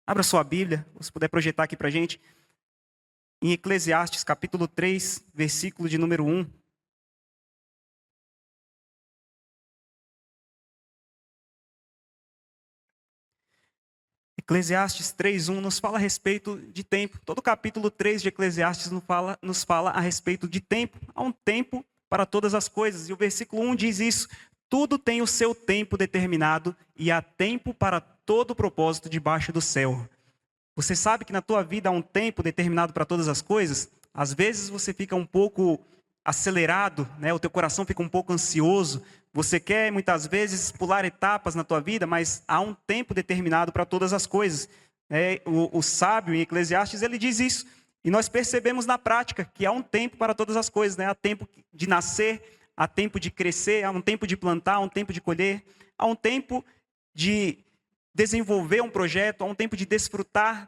Abra sua Bíblia, se puder projetar aqui para a gente, em Eclesiastes, capítulo 3, versículo de número 1. Eclesiastes 3:1 nos fala a respeito de tempo. Todo o capítulo 3 de Eclesiastes nos fala a respeito de tempo. Há um tempo para todas as coisas. E o versículo 1 diz isso: tudo tem o seu tempo determinado e há tempo para todo propósito debaixo do céu. Você sabe que na tua vida há um tempo determinado para todas as coisas? Às vezes você fica um pouco acelerado, né? O teu coração fica um pouco ansioso. Você quer muitas vezes pular etapas na tua vida, mas há um tempo determinado para todas as coisas. O sábio em Eclesiastes ele diz isso. E nós percebemos na prática que há um tempo para todas as coisas, né? Há tempo de nascer, há tempo de crescer, há um tempo de plantar, há um tempo de colher, há um tempo de desenvolver um projeto, há um tempo de desfrutar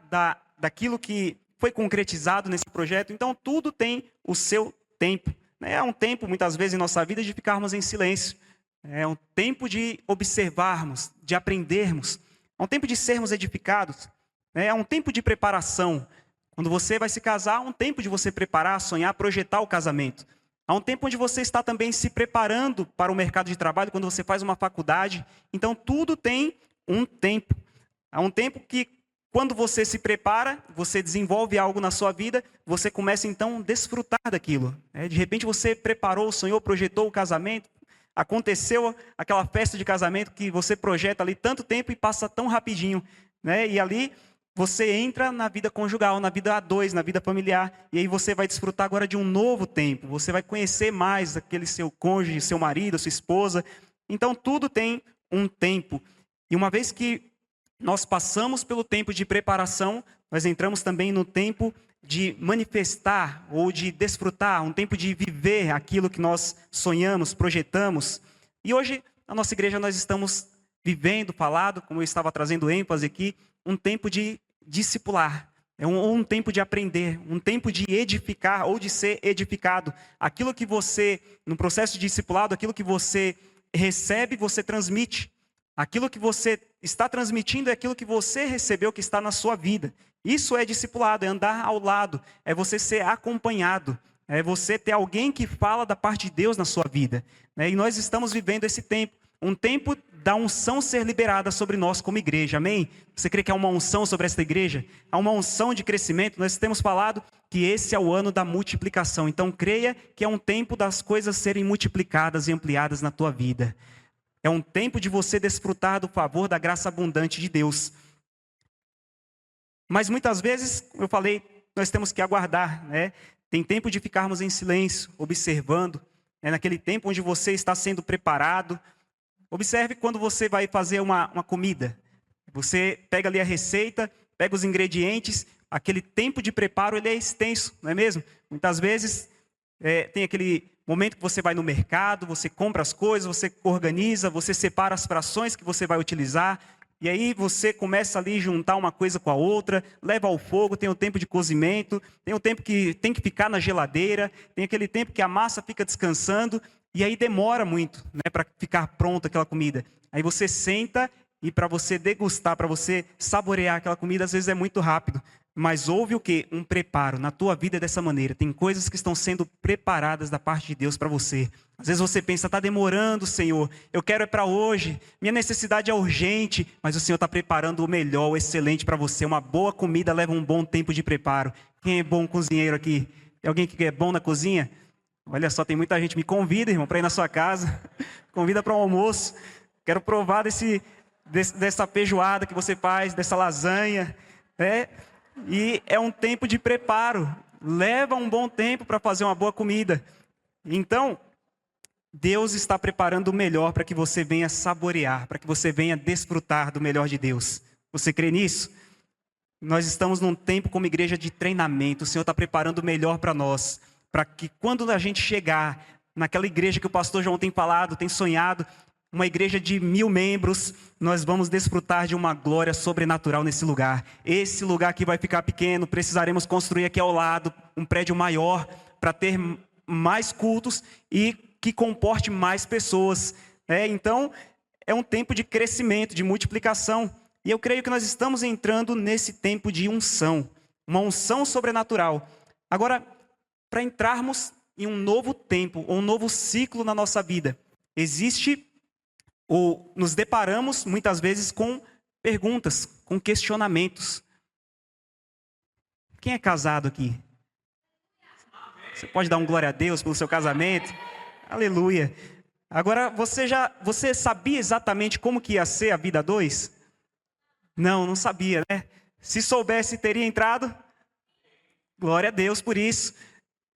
daquilo que foi concretizado nesse projeto. Então, tudo tem o seu tempo. É um tempo, muitas vezes, em nossa vida, de ficarmos em silêncio. É um tempo de observarmos, de aprendermos. É um tempo de sermos edificados. É um tempo de preparação. Quando você vai se casar, há um tempo de você preparar, sonhar, projetar o casamento. Há um tempo onde você está também se preparando para o mercado de trabalho, quando você faz uma faculdade. Então, tudo tem um tempo. Há um tempo que, quando você se prepara, você desenvolve algo na sua vida, você começa então a desfrutar daquilo. De repente você preparou, sonhou, projetou o casamento, aconteceu aquela festa de casamento que você projeta ali tanto tempo e passa tão rapidinho. E ali você entra na vida conjugal, na vida a dois, na vida familiar, e aí você vai desfrutar agora de um novo tempo. Você vai conhecer mais aquele seu cônjuge, seu marido, sua esposa. Então tudo tem um tempo. E uma vez que nós passamos pelo tempo de preparação, nós entramos também no tempo de manifestar ou de desfrutar, um tempo de viver aquilo que nós sonhamos, projetamos. E hoje, na nossa igreja, nós estamos vivendo, como eu estava trazendo ênfase aqui, um tempo de discipular. É um tempo de aprender, um tempo de edificar ou de ser edificado. Aquilo que você, no processo de discipulado, aquilo que você recebe, você transmite. Aquilo que você está transmitindo é aquilo que você recebeu, que está na sua vida. Isso é discipulado, é andar ao lado, é você ser acompanhado, é você ter alguém que fala da parte de Deus na sua vida. E nós estamos vivendo esse tempo, um tempo da unção ser liberada sobre nós como igreja, amém? Você crê que há uma unção sobre esta igreja? Há uma unção de crescimento? Nós temos falado que esse é o ano da multiplicação, então creia que é um tempo das coisas serem multiplicadas e ampliadas na tua vida. É um tempo de você desfrutar do favor, da graça abundante de Deus. Mas muitas vezes, como eu falei, nós temos que aguardar, Tem tempo de ficarmos em silêncio, observando. É naquele tempo onde você está sendo preparado. Observe quando você vai fazer uma comida. Você pega ali a receita, pega os ingredientes. Aquele tempo de preparo ele é extenso, não é mesmo? Muitas vezes tem aquele momento que você vai no mercado, você compra as coisas, você organiza, você separa as frações que você vai utilizar, e aí você começa ali a juntar uma coisa com a outra, leva ao fogo, tem o tempo de cozimento, tem o tempo que tem que ficar na geladeira, tem aquele tempo que a massa fica descansando, e aí demora muito, para ficar pronta aquela comida. Aí você senta e para você degustar, para você saborear aquela comida, às vezes é muito rápido. Mas houve o quê? Um preparo. Na tua vida é dessa maneira. Tem coisas que estão sendo preparadas da parte de Deus para você. Às vezes você pensa, está demorando, Senhor. Eu quero é para hoje. Minha necessidade é urgente. Mas o Senhor está preparando o melhor, o excelente para você. Uma boa comida leva um bom tempo de preparo. Quem é bom cozinheiro aqui? Tem alguém que é bom na cozinha? Olha só, tem muita gente. Me convida, irmão, para ir na sua casa. Convida para um almoço. Quero provar dessa feijoada que você faz, dessa lasanha, E é um tempo de preparo. Leva um bom tempo para fazer uma boa comida. Então, Deus está preparando o melhor para que você venha saborear, para que você venha desfrutar do melhor de Deus. Você crê nisso? Nós estamos num tempo como igreja de treinamento. O Senhor está preparando o melhor para nós. Para que quando a gente chegar naquela igreja que o pastor João tem falado, tem sonhado, uma igreja de 1000 membros, nós vamos desfrutar de uma glória sobrenatural nesse lugar. Esse lugar aqui vai ficar pequeno, precisaremos construir aqui ao lado um prédio maior para ter mais cultos e que comporte mais pessoas. Então, é um tempo de crescimento, de multiplicação. E eu creio que nós estamos entrando nesse tempo de unção, uma unção sobrenatural. Agora, para entrarmos em um novo tempo, ou um novo ciclo na nossa vida, existe, ou nos deparamos muitas vezes com perguntas, com questionamentos. Quem é casado aqui? Você pode dar um glória a Deus pelo seu casamento? Aleluia. Agora, você sabia exatamente como que ia ser a vida a dois? Não sabia, né? Se soubesse, teria entrado? Glória a Deus por isso.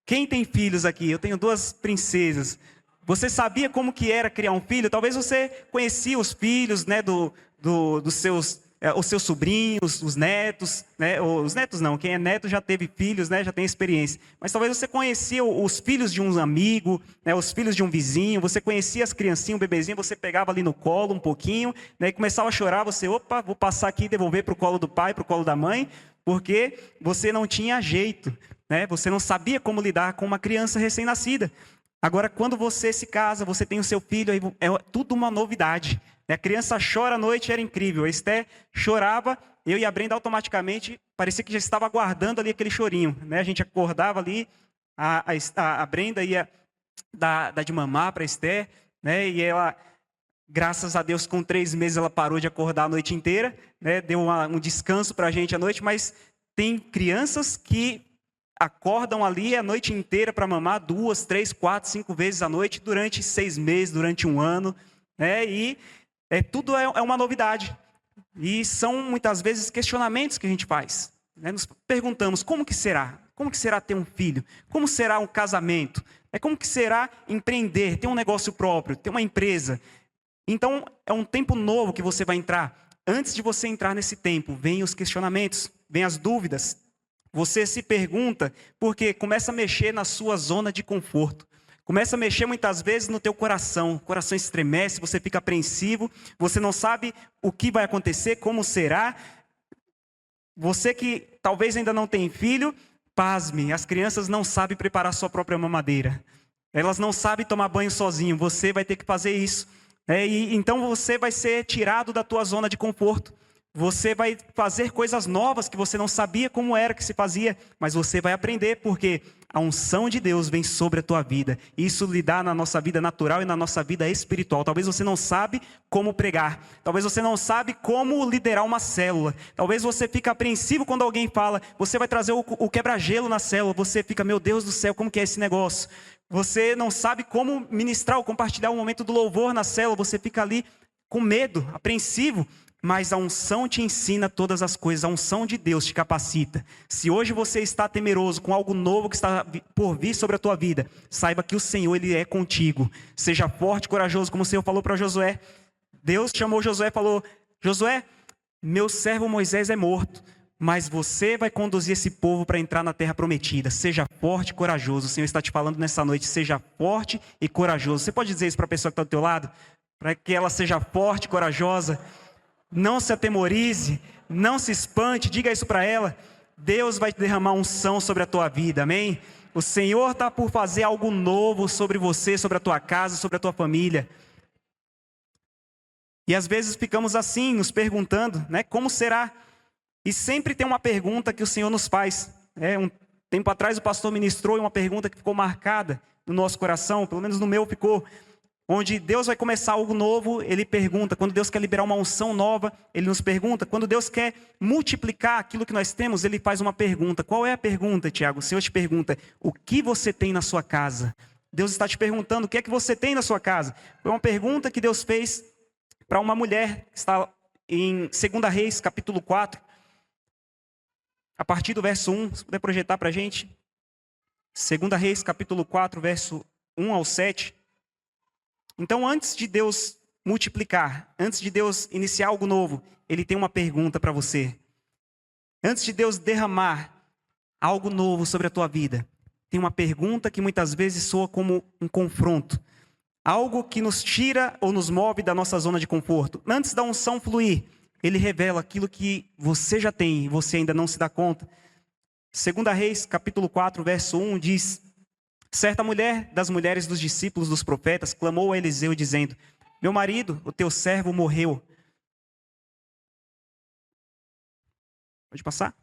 Quem tem filhos aqui? Eu tenho 2 princesas. Você sabia como que era criar um filho? Talvez você conhecia os filhos, né, dos seus, os seus sobrinhos, os netos, né? Os netos não, quem é neto já teve filhos, né, já tem experiência. Mas talvez você conhecia os filhos de um amigo, né, os filhos de um vizinho, você conhecia as criancinhas, um bebezinho, você pegava ali no colo um pouquinho, né, e começava a chorar, você, opa, vou passar aqui e devolver para o colo do pai, para o colo da mãe, porque você não tinha jeito, né? Você não sabia como lidar com uma criança recém-nascida. Agora, quando você se casa, você tem o seu filho, aí é tudo uma novidade. A criança chora à noite, era incrível. A Esté chorava, eu e a Brenda automaticamente, parecia que já estava aguardando ali aquele chorinho, né? A gente acordava ali, a Brenda ia dar de mamar para a Esté, né? E ela, graças a Deus, com 3 meses ela parou de acordar a noite inteira, né? Deu um descanso para a gente à noite, mas tem crianças que acordam ali a noite inteira para mamar 2, 3, 4, 5 vezes à noite durante 6 meses, durante 1 ano, né? E tudo é uma novidade. E são muitas vezes questionamentos que a gente faz, né? Nos perguntamos como que será? Como que será ter um filho? Como será um casamento? Como que será empreender, ter um negócio próprio, ter uma empresa? Então, é um tempo novo que você vai entrar. Antes de você entrar nesse tempo, vêm os questionamentos, vêm as dúvidas. Você se pergunta, porque começa a mexer na sua zona de conforto. Começa a mexer muitas vezes no teu coração. O coração estremece, você fica apreensivo, você não sabe o que vai acontecer, como será. Você que talvez ainda não tem filho, pasme, as crianças não sabem preparar sua própria mamadeira. Elas não sabem tomar banho sozinho, você vai ter que fazer isso. E então você vai ser tirado da tua zona de conforto. Você vai fazer coisas novas que você não sabia como era que se fazia, mas você vai aprender, porque a unção de Deus vem sobre a tua vida. Isso lhe dá na nossa vida natural e na nossa vida espiritual. Talvez você não sabe como pregar. Talvez você não sabe como liderar uma célula. Talvez você fique apreensivo quando alguém fala, você vai trazer o quebra-gelo na célula. Você fica, meu Deus do céu, como que é esse negócio? Você não sabe como ministrar ou compartilhar o momento do louvor na célula. Você fica ali com medo, apreensivo. Mas a unção te ensina todas as coisas, a unção de Deus te capacita. Se hoje você está temeroso com algo novo que está por vir sobre a tua vida, saiba que o Senhor, Ele é contigo. Seja forte e corajoso, como o Senhor falou para Josué. Deus chamou Josué e falou, Josué, meu servo Moisés é morto, mas você vai conduzir esse povo para entrar na terra prometida. Seja forte e corajoso. O Senhor está te falando nessa noite, seja forte e corajoso. Você pode dizer isso para a pessoa que está do teu lado? Para que ela seja forte e corajosa. Não se atemorize, não se espante, diga isso para ela. Deus vai derramar unção sobre a tua vida, amém? O Senhor está por fazer algo novo sobre você, sobre a tua casa, sobre a tua família. E às vezes ficamos assim, nos perguntando, né, como será? E sempre tem uma pergunta que o Senhor nos faz. Um tempo atrás o pastor ministrou uma pergunta que ficou marcada no nosso coração, pelo menos no meu ficou. Onde Deus vai começar algo novo, Ele pergunta. Quando Deus quer liberar uma unção nova, Ele nos pergunta. Quando Deus quer multiplicar aquilo que nós temos, Ele faz uma pergunta. Qual é a pergunta, Tiago? O Senhor te pergunta, o que você tem na sua casa? Deus está te perguntando, o que é que você tem na sua casa? Foi uma pergunta que Deus fez para uma mulher, que está em 2 Reis, capítulo 4. A partir do verso 1, se puder projetar para a gente. 2 Reis, capítulo 4, verso 1 ao 7. Então, antes de Deus multiplicar, antes de Deus iniciar algo novo, Ele tem uma pergunta para você. Antes de Deus derramar algo novo sobre a tua vida, tem uma pergunta que muitas vezes soa como um confronto. Algo que nos tira ou nos move da nossa zona de conforto. Antes da unção fluir, Ele revela aquilo que você já tem e você ainda não se dá conta. 2 Reis, capítulo 4, verso 1, diz... Certa mulher das mulheres dos discípulos dos profetas clamou a Eliseu dizendo, meu marido, o teu servo morreu. Pode passar.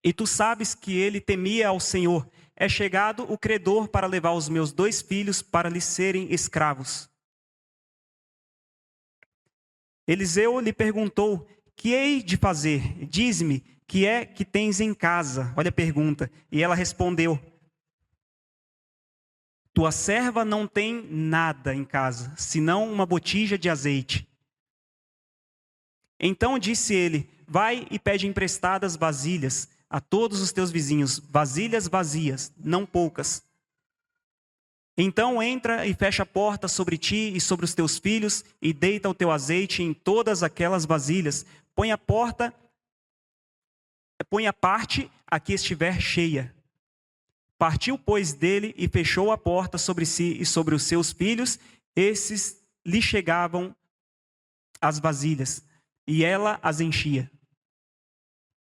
E tu sabes que ele temia ao Senhor. É chegado o credor para levar os meus 2 filhos para lhe serem escravos. Eliseu lhe perguntou: que hei de fazer? Diz-me, que é que tens em casa? Olha a pergunta. E ela respondeu: tua serva não tem nada em casa, senão uma botija de azeite. Então disse ele: vai e pede emprestadas vasilhas a todos os teus vizinhos, vasilhas vazias, não poucas. Então entra e fecha a porta sobre ti e sobre os teus filhos, e deita o teu azeite em todas aquelas vasilhas. Põe a parte a que estiver cheia. Partiu, pois, dele e fechou a porta sobre si e sobre os seus filhos. Esses lhe chegavam as vasilhas, e ela as enchia.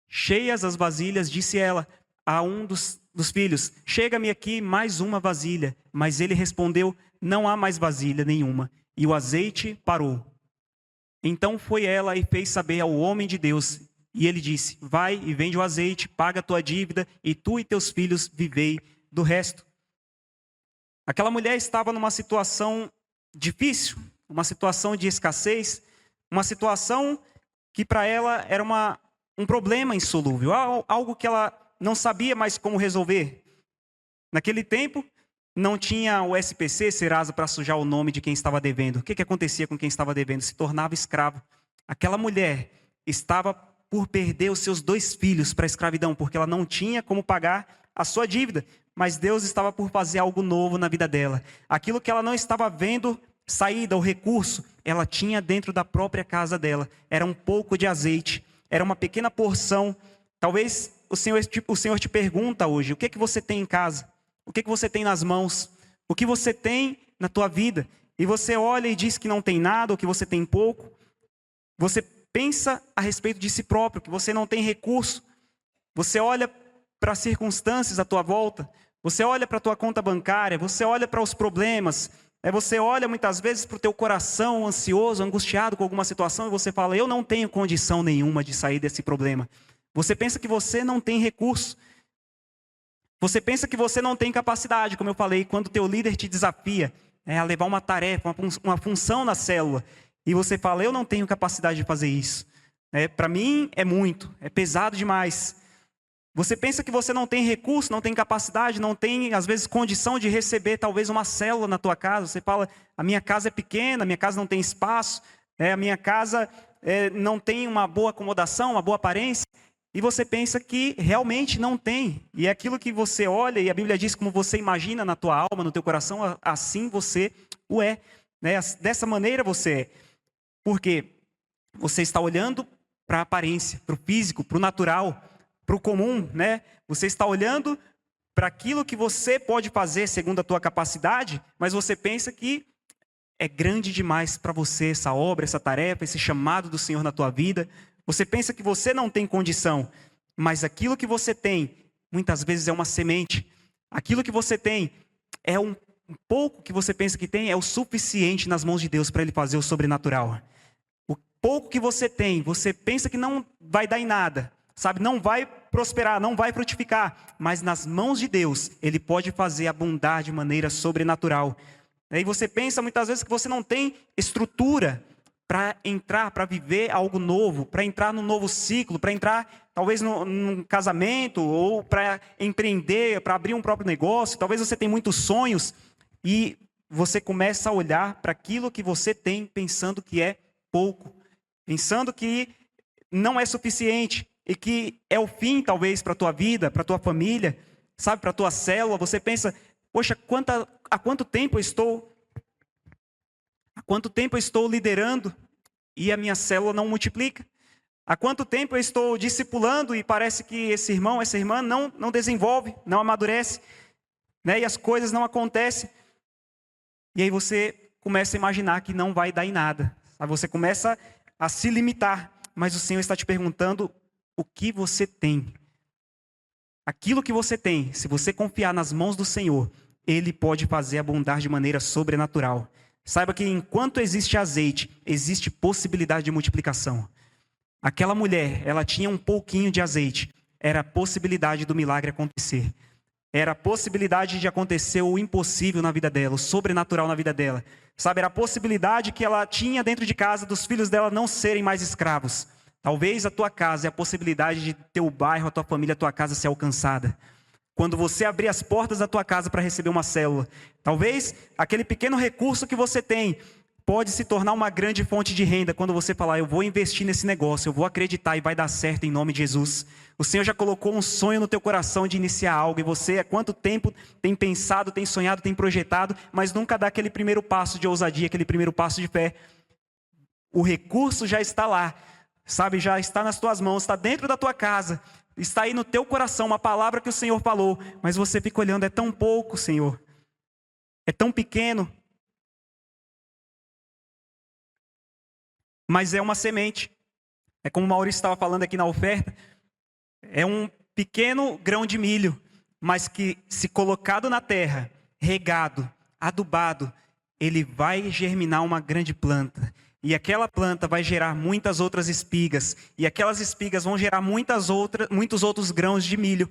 Cheias as vasilhas, disse ela a um dos filhos: chega-me aqui mais uma vasilha. Mas ele respondeu: não há mais vasilha nenhuma. E o azeite parou. Então foi ela e fez saber ao homem de Deus. E ele disse: vai e vende o azeite, paga a tua dívida, e tu e teus filhos vivei do resto. Aquela mulher estava numa situação difícil, uma situação de escassez, uma situação que para ela era um problema insolúvel, algo que ela não sabia mais como resolver. Naquele tempo, não tinha o SPC, Serasa, para sujar o nome de quem estava devendo. O que acontecia com quem estava devendo? Se tornava escravo. Aquela mulher estava por perder os seus 2 filhos para a escravidão, porque ela não tinha como pagar a sua dívida. Mas Deus estava por fazer algo novo na vida dela. Aquilo que ela não estava vendo saída, o recurso, ela tinha dentro da própria casa dela. Era um pouco de azeite, era uma pequena porção. Talvez o Senhor te pergunta hoje: o que você tem em casa? O que você tem nas mãos? O que você tem na tua vida? E você olha e diz que não tem nada, ou que você tem pouco. Você pensa a respeito de si próprio, que você não tem recurso. Você olha para as circunstâncias à tua volta. Você olha para a tua conta bancária. Você olha para os problemas. Você olha muitas vezes para o teu coração ansioso, angustiado com alguma situação, e você fala: eu não tenho condição nenhuma de sair desse problema. Você pensa que você não tem recurso. Você pensa que você não tem capacidade, como eu falei, quando o teu líder te desafia a levar uma tarefa, uma função na célula, e você fala: eu não tenho capacidade de fazer isso. Para mim é muito, é pesado demais. Você pensa que você não tem recurso, não tem capacidade, não tem, às vezes, condição de receber talvez uma célula na tua casa. Você fala: a minha casa é pequena, a minha casa não tem espaço, a minha casa não tem uma boa acomodação, uma boa aparência. E você pensa que realmente não tem. E é aquilo que você olha, e a Bíblia diz: como você imagina na tua alma, no teu coração, assim você o é. Dessa maneira você é. Porque você está olhando para a aparência, para o físico, para o natural, para o comum, né? Você está olhando para aquilo que você pode fazer segundo a tua capacidade, mas você pensa que é grande demais para você essa obra, essa tarefa, esse chamado do Senhor na tua vida. Você pensa que você não tem condição, mas aquilo que você tem, muitas vezes é uma semente. Aquilo que você tem é um pouco que você pensa que tem, é o suficiente nas mãos de Deus para Ele fazer o sobrenatural. O pouco que você tem, você pensa que não vai dar em nada, sabe? Não vai prosperar, não vai frutificar, mas nas mãos de Deus, Ele pode fazer abundar de maneira sobrenatural. E você pensa muitas vezes que você não tem estrutura para entrar, para viver algo novo, para entrar num novo ciclo, para entrar talvez num casamento, ou para empreender, para abrir um próprio negócio. Talvez você tenha muitos sonhos e você começa a olhar para aquilo que você tem pensando que é pouco, pensando que não é suficiente e que é o fim talvez para a tua vida, para a tua família, sabe, para a tua célula. Você pensa: poxa, há quanto tempo eu estou liderando e a minha célula não multiplica? Há quanto tempo eu estou discipulando e parece que esse irmão, essa irmã não desenvolve, não amadurece, né? E as coisas não acontecem. E aí você começa a imaginar que não vai dar em nada. Sabe? Você começa a se limitar, mas o Senhor está te perguntando o que você tem. Aquilo que você tem, se você confiar nas mãos do Senhor, Ele pode fazer abundar de maneira sobrenatural. Saiba que enquanto existe azeite, existe possibilidade de multiplicação. Aquela mulher, ela tinha um pouquinho de azeite. Era a possibilidade do milagre acontecer. Era a possibilidade de acontecer o impossível na vida dela, o sobrenatural na vida dela. Sabe, era a possibilidade que ela tinha dentro de casa dos filhos dela não serem mais escravos. Talvez a tua casa é a possibilidade de teu bairro, a tua família, a tua casa ser alcançada. Quando você abrir as portas da tua casa para receber uma célula, talvez aquele pequeno recurso que você tem pode se tornar uma grande fonte de renda quando você falar, eu vou investir nesse negócio, eu vou acreditar e vai dar certo em nome de Jesus. O Senhor já colocou um sonho no teu coração de iniciar algo e você há quanto tempo tem pensado, tem sonhado, tem projetado, mas nunca dá aquele primeiro passo de ousadia, aquele primeiro passo de fé. O recurso já está lá, sabe, já está nas tuas mãos, está dentro da tua casa, está aí no teu coração, uma palavra que o Senhor falou, mas você fica olhando, é tão pouco, Senhor, é tão pequeno. Mas é uma semente. É como o Maurício estava falando aqui na oferta. É um pequeno grão de milho, mas que se colocado na terra, regado, adubado, ele vai germinar uma grande planta. E aquela planta vai gerar muitas outras espigas. E aquelas espigas vão gerar muitos outros grãos de milho.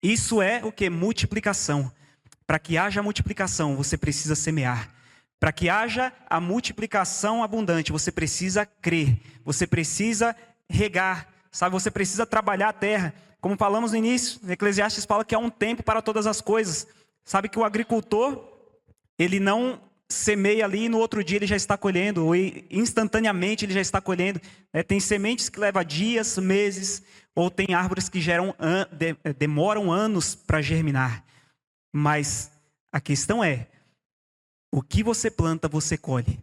Isso é o que? Multiplicação. Para que haja multiplicação, você precisa semear. Para que haja a multiplicação abundante, você precisa crer, você precisa regar, sabe? Você precisa trabalhar a terra. Como falamos no início, Eclesiastes fala que há um tempo para todas as coisas. Sabe que o agricultor, ele não semeia ali e no outro dia ele já está colhendo, ou instantaneamente ele já está colhendo. Tem sementes que levam dias, meses, ou tem árvores que demoram anos para germinar. Mas a questão é, o que você planta, você colhe.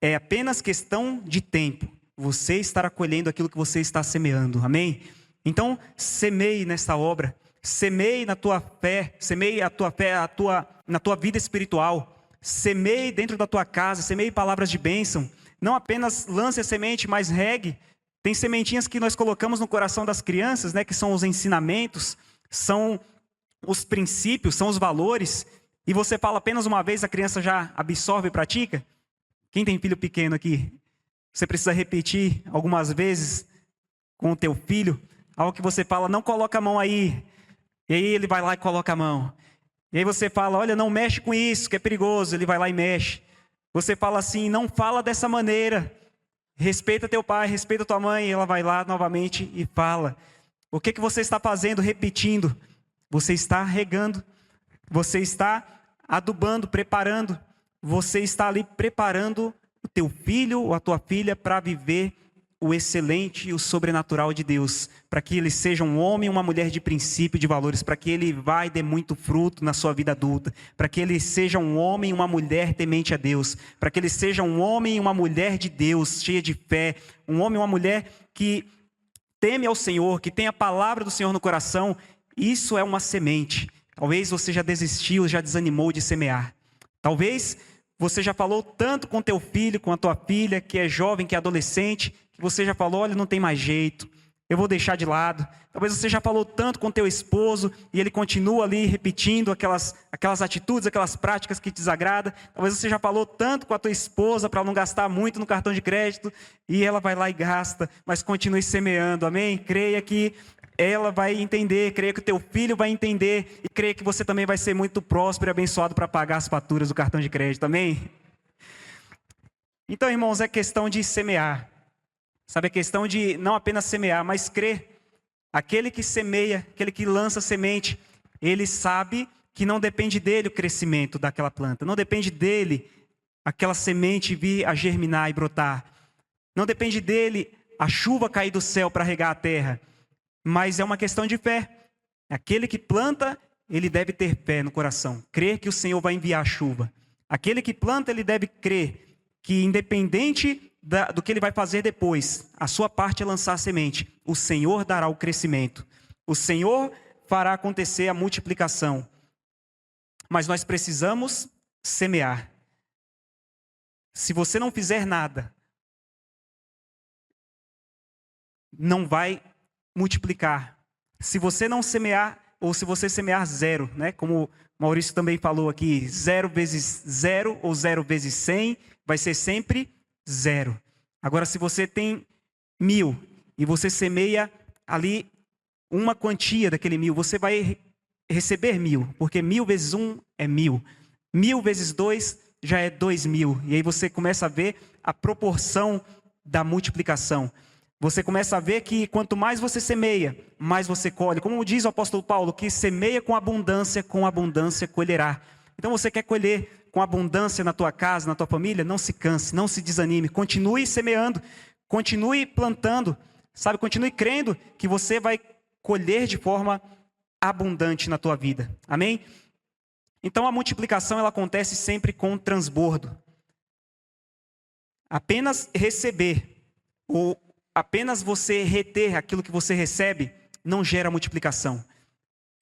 É apenas questão de tempo. Você estará colhendo aquilo que você está semeando. Amém? Então, semeie nessa obra. Semeie na tua fé. Semeie a tua fé na tua vida espiritual. Semeie dentro da tua casa. Semeie palavras de bênção. Não apenas lance a semente, mas regue. Tem sementinhas que nós colocamos no coração das crianças, né, que são os ensinamentos, são os princípios, são os valores. E você fala apenas uma vez, a criança já absorve e pratica? Quem tem filho pequeno aqui? Você precisa repetir algumas vezes com o teu filho, algo que você fala, não coloca a mão aí. E aí ele vai lá e coloca a mão. E aí você fala, olha, não mexe com isso, que é perigoso. Ele vai lá e mexe. Você fala assim, não fala dessa maneira. Respeita teu pai, respeita tua mãe. E ela vai lá novamente e fala. O que você está fazendo? Repetindo. Você está regando. Você está adubando, preparando. Você está ali preparando o teu filho ou a tua filha para viver o excelente e o sobrenatural de Deus. Para que ele seja um homem e uma mulher de princípio e de valores. Para que ele vá e dê muito fruto na sua vida adulta. Para que ele seja um homem e uma mulher temente a Deus. Para que ele seja um homem e uma mulher de Deus, cheia de fé. Um homem e uma mulher que teme ao Senhor, que tem a palavra do Senhor no coração. Isso é uma semente. Talvez você já desistiu, já desanimou de semear. Talvez você já falou tanto com teu filho, com a tua filha, que é jovem, que é adolescente, que você já falou, olha, não tem mais jeito, eu vou deixar de lado. Talvez você já falou tanto com teu esposo, e ele continua ali repetindo aquelas atitudes, aquelas práticas que te desagradam. Talvez você já falou tanto com a tua esposa para não gastar muito no cartão de crédito, e ela vai lá e gasta, mas continue semeando, amém? Creia que ela vai entender, creia que o teu filho vai entender, e creia que você também vai ser muito próspero e abençoado para pagar as faturas do cartão de crédito, amém? Então, irmãos, é questão de semear, sabe, é questão de não apenas semear, mas crer. Aquele que semeia, aquele que lança semente, ele sabe que não depende dele o crescimento daquela planta, não depende dele aquela semente vir a germinar e brotar, não depende dele a chuva cair do céu para regar a terra, mas é uma questão de fé. Aquele que planta, ele deve ter fé no coração, crer que o Senhor vai enviar a chuva. Aquele que planta, ele deve crer que independente do que ele vai fazer depois, a sua parte é lançar a semente, o Senhor dará o crescimento, o Senhor fará acontecer a multiplicação. Mas nós precisamos semear. Se você não fizer nada, não vai multiplicar. Se você não semear, ou se você semear zero, né? Como o Maurício também falou aqui, 0 vezes 0 ou 0 vezes 100, vai ser sempre zero. Agora, se você tem 1.000 e você semeia ali uma quantia daquele 1.000, você vai receber 1.000, porque 1.000 vezes 1 é 1.000. 1.000 vezes 2 já é 2.000. E aí você começa a ver a proporção da multiplicação. Você começa a ver que quanto mais você semeia, mais você colhe. Como diz o apóstolo Paulo, que semeia com abundância colherá. Então você quer colher com abundância na tua casa, na tua família? Não se canse, não se desanime. Continue semeando, continue plantando, sabe? Continue crendo que você vai colher de forma abundante na tua vida. Amém? Então a multiplicação ela acontece sempre com transbordo. Apenas receber ou apenas você reter aquilo que você recebe não gera multiplicação.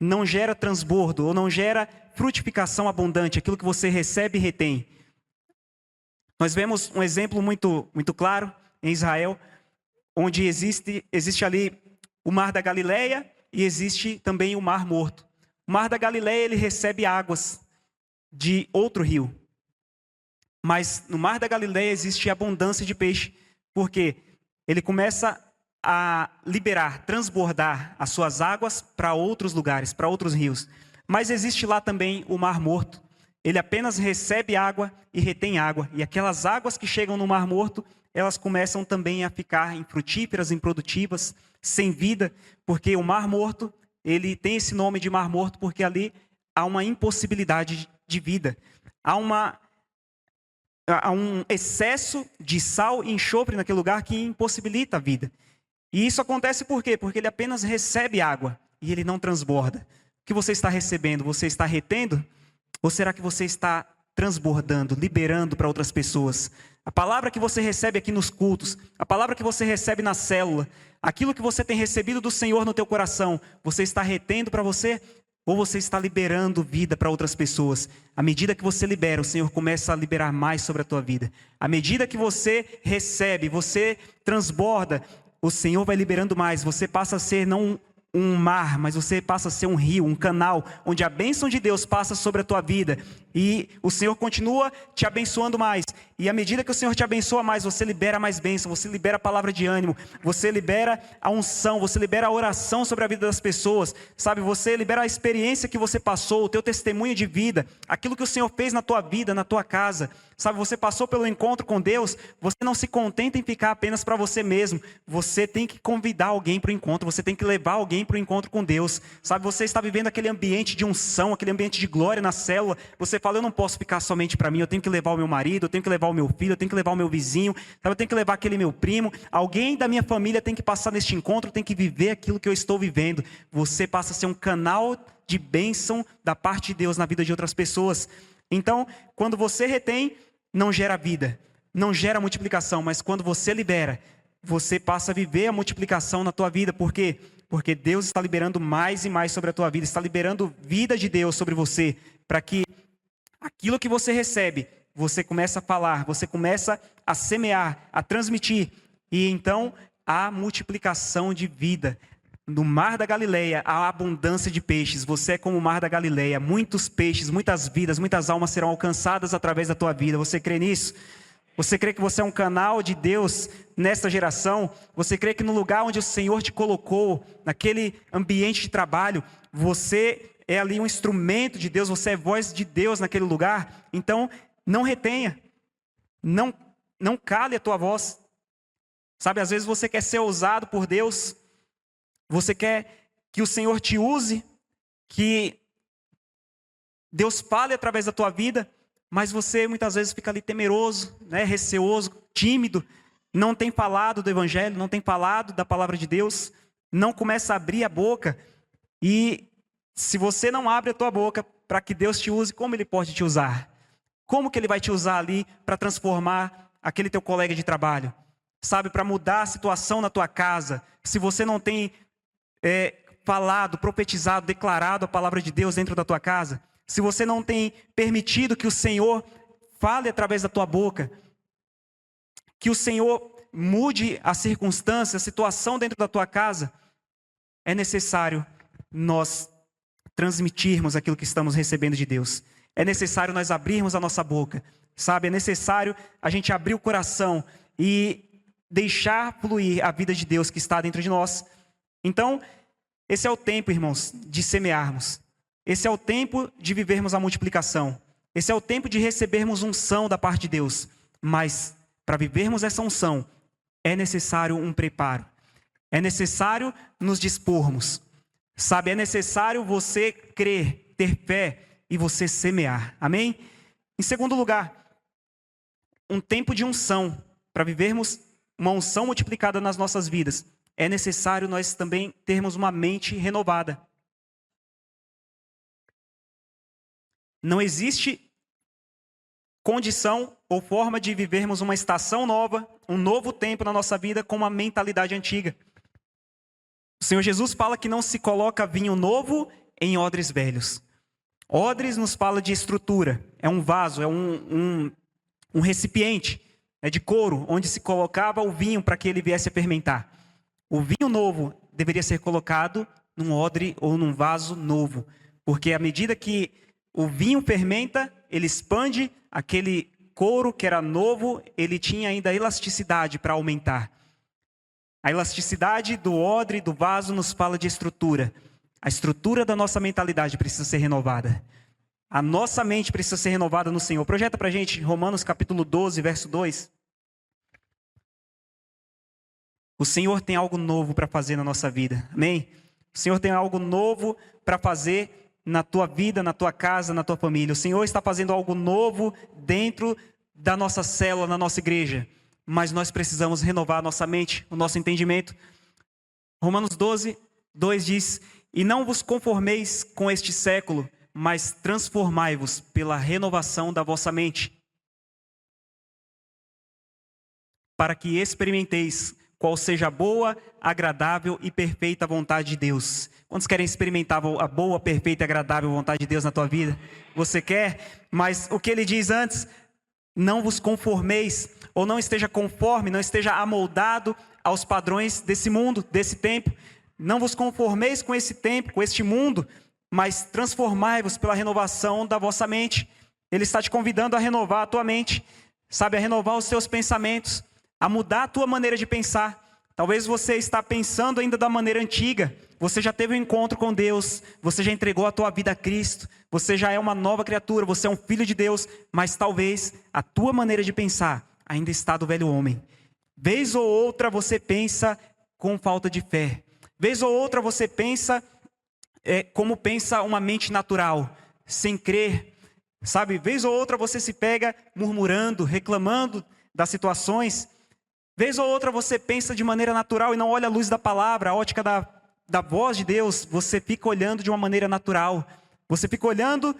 Não gera transbordo ou não gera frutificação abundante, aquilo que você recebe e retém. Nós vemos um exemplo muito claro em Israel, onde existe ali o Mar da Galileia e existe também o Mar Morto. O Mar da Galileia ele recebe águas de outro rio. Mas no Mar da Galileia existe abundância de peixe, porque ele começa a liberar, transbordar as suas águas para outros lugares, para outros rios. Mas existe lá também o Mar Morto. Ele apenas recebe água e retém água. E aquelas águas que chegam no Mar Morto, elas começam também a ficar infrutíferas, improdutivas, sem vida, porque o Mar Morto, ele tem esse nome de Mar Morto porque ali há uma impossibilidade de vida. Há um excesso de sal e enxofre naquele lugar que impossibilita a vida. E isso acontece por quê? Porque ele apenas recebe água e ele não transborda. O que você está recebendo? Você está retendo? Ou será que você está transbordando, liberando para outras pessoas? A palavra que você recebe aqui nos cultos, a palavra que você recebe na célula, aquilo que você tem recebido do Senhor no teu coração, você está retendo para você? Ou você está liberando vida para outras pessoas? À medida que você libera, o Senhor começa a liberar mais sobre a tua vida. À medida que você recebe, você transborda, o Senhor vai liberando mais. Você passa a ser não um mar, mas você passa a ser um rio, um canal, onde a bênção de Deus passa sobre a tua vida. E o Senhor continua te abençoando mais. E à medida que o Senhor te abençoa mais, você libera mais bênção, você libera a palavra de ânimo, você libera a unção, você libera a oração sobre a vida das pessoas, sabe? Você libera a experiência que você passou, o teu testemunho de vida, aquilo que o Senhor fez na tua vida, na tua casa, sabe? Você passou pelo encontro com Deus, você não se contenta em ficar apenas para você mesmo, você tem que convidar alguém para o encontro, você tem que levar alguém para o encontro com Deus, sabe? Você está vivendo aquele ambiente de unção, aquele ambiente de glória na célula, você fala, eu não posso ficar somente para mim, eu tenho que levar o meu marido, eu tenho que levar o meu filho, eu tenho que levar o meu vizinho, sabe? Eu tenho que levar aquele meu primo, alguém da minha família tem que passar neste encontro, tem que viver aquilo que eu estou vivendo. Você passa a ser um canal de bênção da parte de Deus na vida de outras pessoas. Então, quando você retém, não gera vida, não gera multiplicação, mas quando você libera, você passa a viver a multiplicação na tua vida. Por quê? Porque Deus está liberando mais e mais sobre a tua vida, está liberando vida de Deus sobre você, para que aquilo que você recebe, você começa a falar, você começa a semear, a transmitir, e então há multiplicação de vida. No Mar da Galileia há abundância de peixes, você é como o Mar da Galileia, muitos peixes, muitas vidas, muitas almas serão alcançadas através da tua vida. Você crê nisso? Você crê que você é um canal de Deus nesta geração? Você crê que no lugar onde o Senhor te colocou, naquele ambiente de trabalho, você é ali um instrumento de Deus, você é voz de Deus naquele lugar? Então, não retenha, não cale a tua voz. Sabe, às vezes você quer ser ousado por Deus, você quer que o Senhor te use, que Deus fale através da tua vida, mas você muitas vezes fica ali temeroso, né, receoso, tímido, não tem falado do Evangelho, não tem falado da palavra de Deus, não começa a abrir a boca. E se você não abre a tua boca para que Deus te use, como Ele pode te usar? Como que Ele vai te usar ali para transformar aquele teu colega de trabalho? Sabe, para mudar a situação na tua casa? Se você não tem falado, profetizado, declarado a palavra de Deus dentro da tua casa, se você não tem permitido que o Senhor fale através da tua boca, que o Senhor mude a circunstância, a situação dentro da tua casa, é necessário nós transmitirmos aquilo que estamos recebendo de Deus. É necessário nós abrirmos a nossa boca, sabe? É necessário a gente abrir o coração e deixar fluir a vida de Deus que está dentro de nós. Então, esse é o tempo, irmãos, de semearmos. Esse é o tempo de vivermos a multiplicação. Esse é o tempo de recebermos unção da parte de Deus. Mas, para vivermos essa unção, é necessário um preparo. É necessário nos dispormos. Sabe, é necessário você crer, ter fé e você semear. Amém? Em segundo lugar, um tempo de unção. Para vivermos uma unção multiplicada nas nossas vidas, é necessário nós também termos uma mente renovada. Não existe condição ou forma de vivermos uma estação nova, um novo tempo na nossa vida com uma mentalidade antiga. O Senhor Jesus fala que não se coloca vinho novo em odres velhos. Odres nos fala de estrutura, é um vaso, é um recipiente, de couro, onde se colocava o vinho para que ele viesse a fermentar. O vinho novo deveria ser colocado num odre ou num vaso novo, porque à medida que o vinho fermenta, ele expande, aquele couro que era novo, ele tinha ainda elasticidade para aumentar. A elasticidade do odre, do vaso, nos fala de estrutura. A estrutura da nossa mentalidade precisa ser renovada. A nossa mente precisa ser renovada no Senhor. Projeta para a gente Romanos capítulo 12, verso 2. O Senhor tem algo novo para fazer na nossa vida. Amém? O Senhor tem algo novo para fazer na tua vida, na tua casa, na tua família. O Senhor está fazendo algo novo dentro da nossa célula, na nossa igreja. Mas nós precisamos renovar a nossa mente, o nosso entendimento. Romanos 12, 2 diz: E não vos conformeis com este século, mas transformai-vos pela renovação da vossa mente, para que experimenteis qual seja a boa, agradável e perfeita vontade de Deus. Quantos querem experimentar a boa, perfeita e agradável vontade de Deus na tua vida? Você quer? Mas o que ele diz antes: não vos conformeis, ou não esteja conforme, não esteja amoldado aos padrões desse mundo, desse tempo. Não vos conformeis com esse tempo, com este mundo, mas transformai-vos pela renovação da vossa mente. Ele está te convidando a renovar a tua mente, sabe, a renovar os teus pensamentos, a mudar a tua maneira de pensar. Talvez você está pensando ainda da maneira antiga. Você já teve um encontro com Deus, você já entregou a tua vida a Cristo, você já é uma nova criatura, você é um filho de Deus, mas talvez a tua maneira de pensar ainda está do velho homem. Vez ou outra você pensa com falta de fé. Vez ou outra você pensa como pensa uma mente natural, sem crer. Sabe, vez ou outra você se pega murmurando, reclamando das situações. Vez ou outra você pensa de maneira natural e não olha a luz da palavra, a ótica da voz de Deus. Você fica olhando de uma maneira natural. Você fica olhando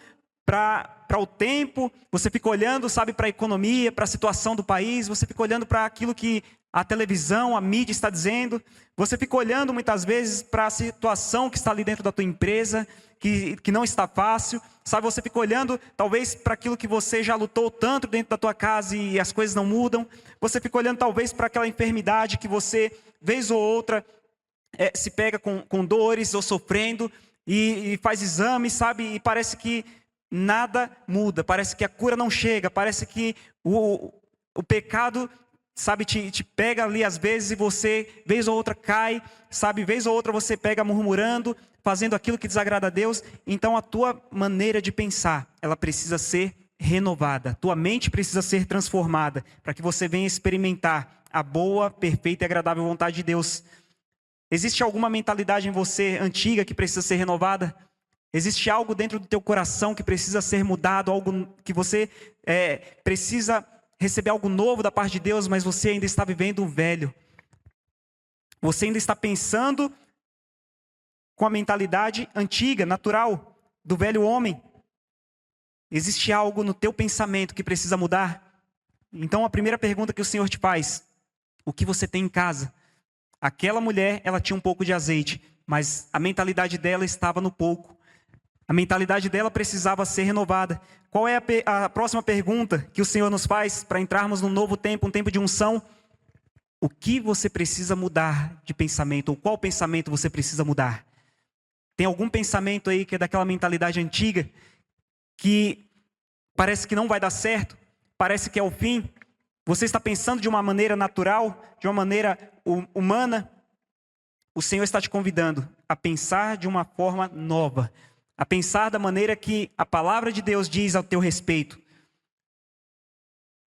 para o tempo, você fica olhando, sabe, para a economia, para a situação do país, você fica olhando para aquilo que a televisão, a mídia está dizendo. Você fica olhando muitas vezes para a situação que está ali dentro da tua empresa, que não está fácil. Sabe, você fica olhando talvez para aquilo que você já lutou tanto dentro da tua casa e as coisas não mudam. Você fica olhando talvez para aquela enfermidade que você, vez ou outra, se pega com dores ou sofrendo e faz exames, sabe, e parece que nada muda, parece que a cura não chega, parece que o pecado, sabe, te pega ali às vezes e você, vez ou outra, cai, sabe, vez ou outra você pega murmurando, fazendo aquilo que desagrada a Deus. Então a tua maneira de pensar, ela precisa ser renovada, tua mente precisa ser transformada, para que você venha experimentar a boa, perfeita e agradável vontade de Deus. Existe alguma mentalidade em você antiga que precisa ser renovada? Existe algo dentro do teu coração que precisa ser mudado, algo que você precisa receber algo novo da parte de Deus, mas você ainda está vivendo o velho. Você ainda está pensando com a mentalidade antiga, natural, do velho homem. Existe algo no teu pensamento que precisa mudar? Então a primeira pergunta que o Senhor te faz: o que você tem em casa? Aquela mulher, ela tinha um pouco de azeite, mas a mentalidade dela estava no pouco. A mentalidade dela precisava ser renovada. Qual é a próxima pergunta que o Senhor nos faz para entrarmos num novo tempo, um tempo de unção? O que você precisa mudar de pensamento? Ou qual pensamento você precisa mudar? Tem algum pensamento aí que é daquela mentalidade antiga, que parece que não vai dar certo, parece que é o fim? Você está pensando de uma maneira natural, de uma maneira humana? O Senhor está te convidando a pensar de uma forma nova, a pensar da maneira que a palavra de Deus diz ao teu respeito.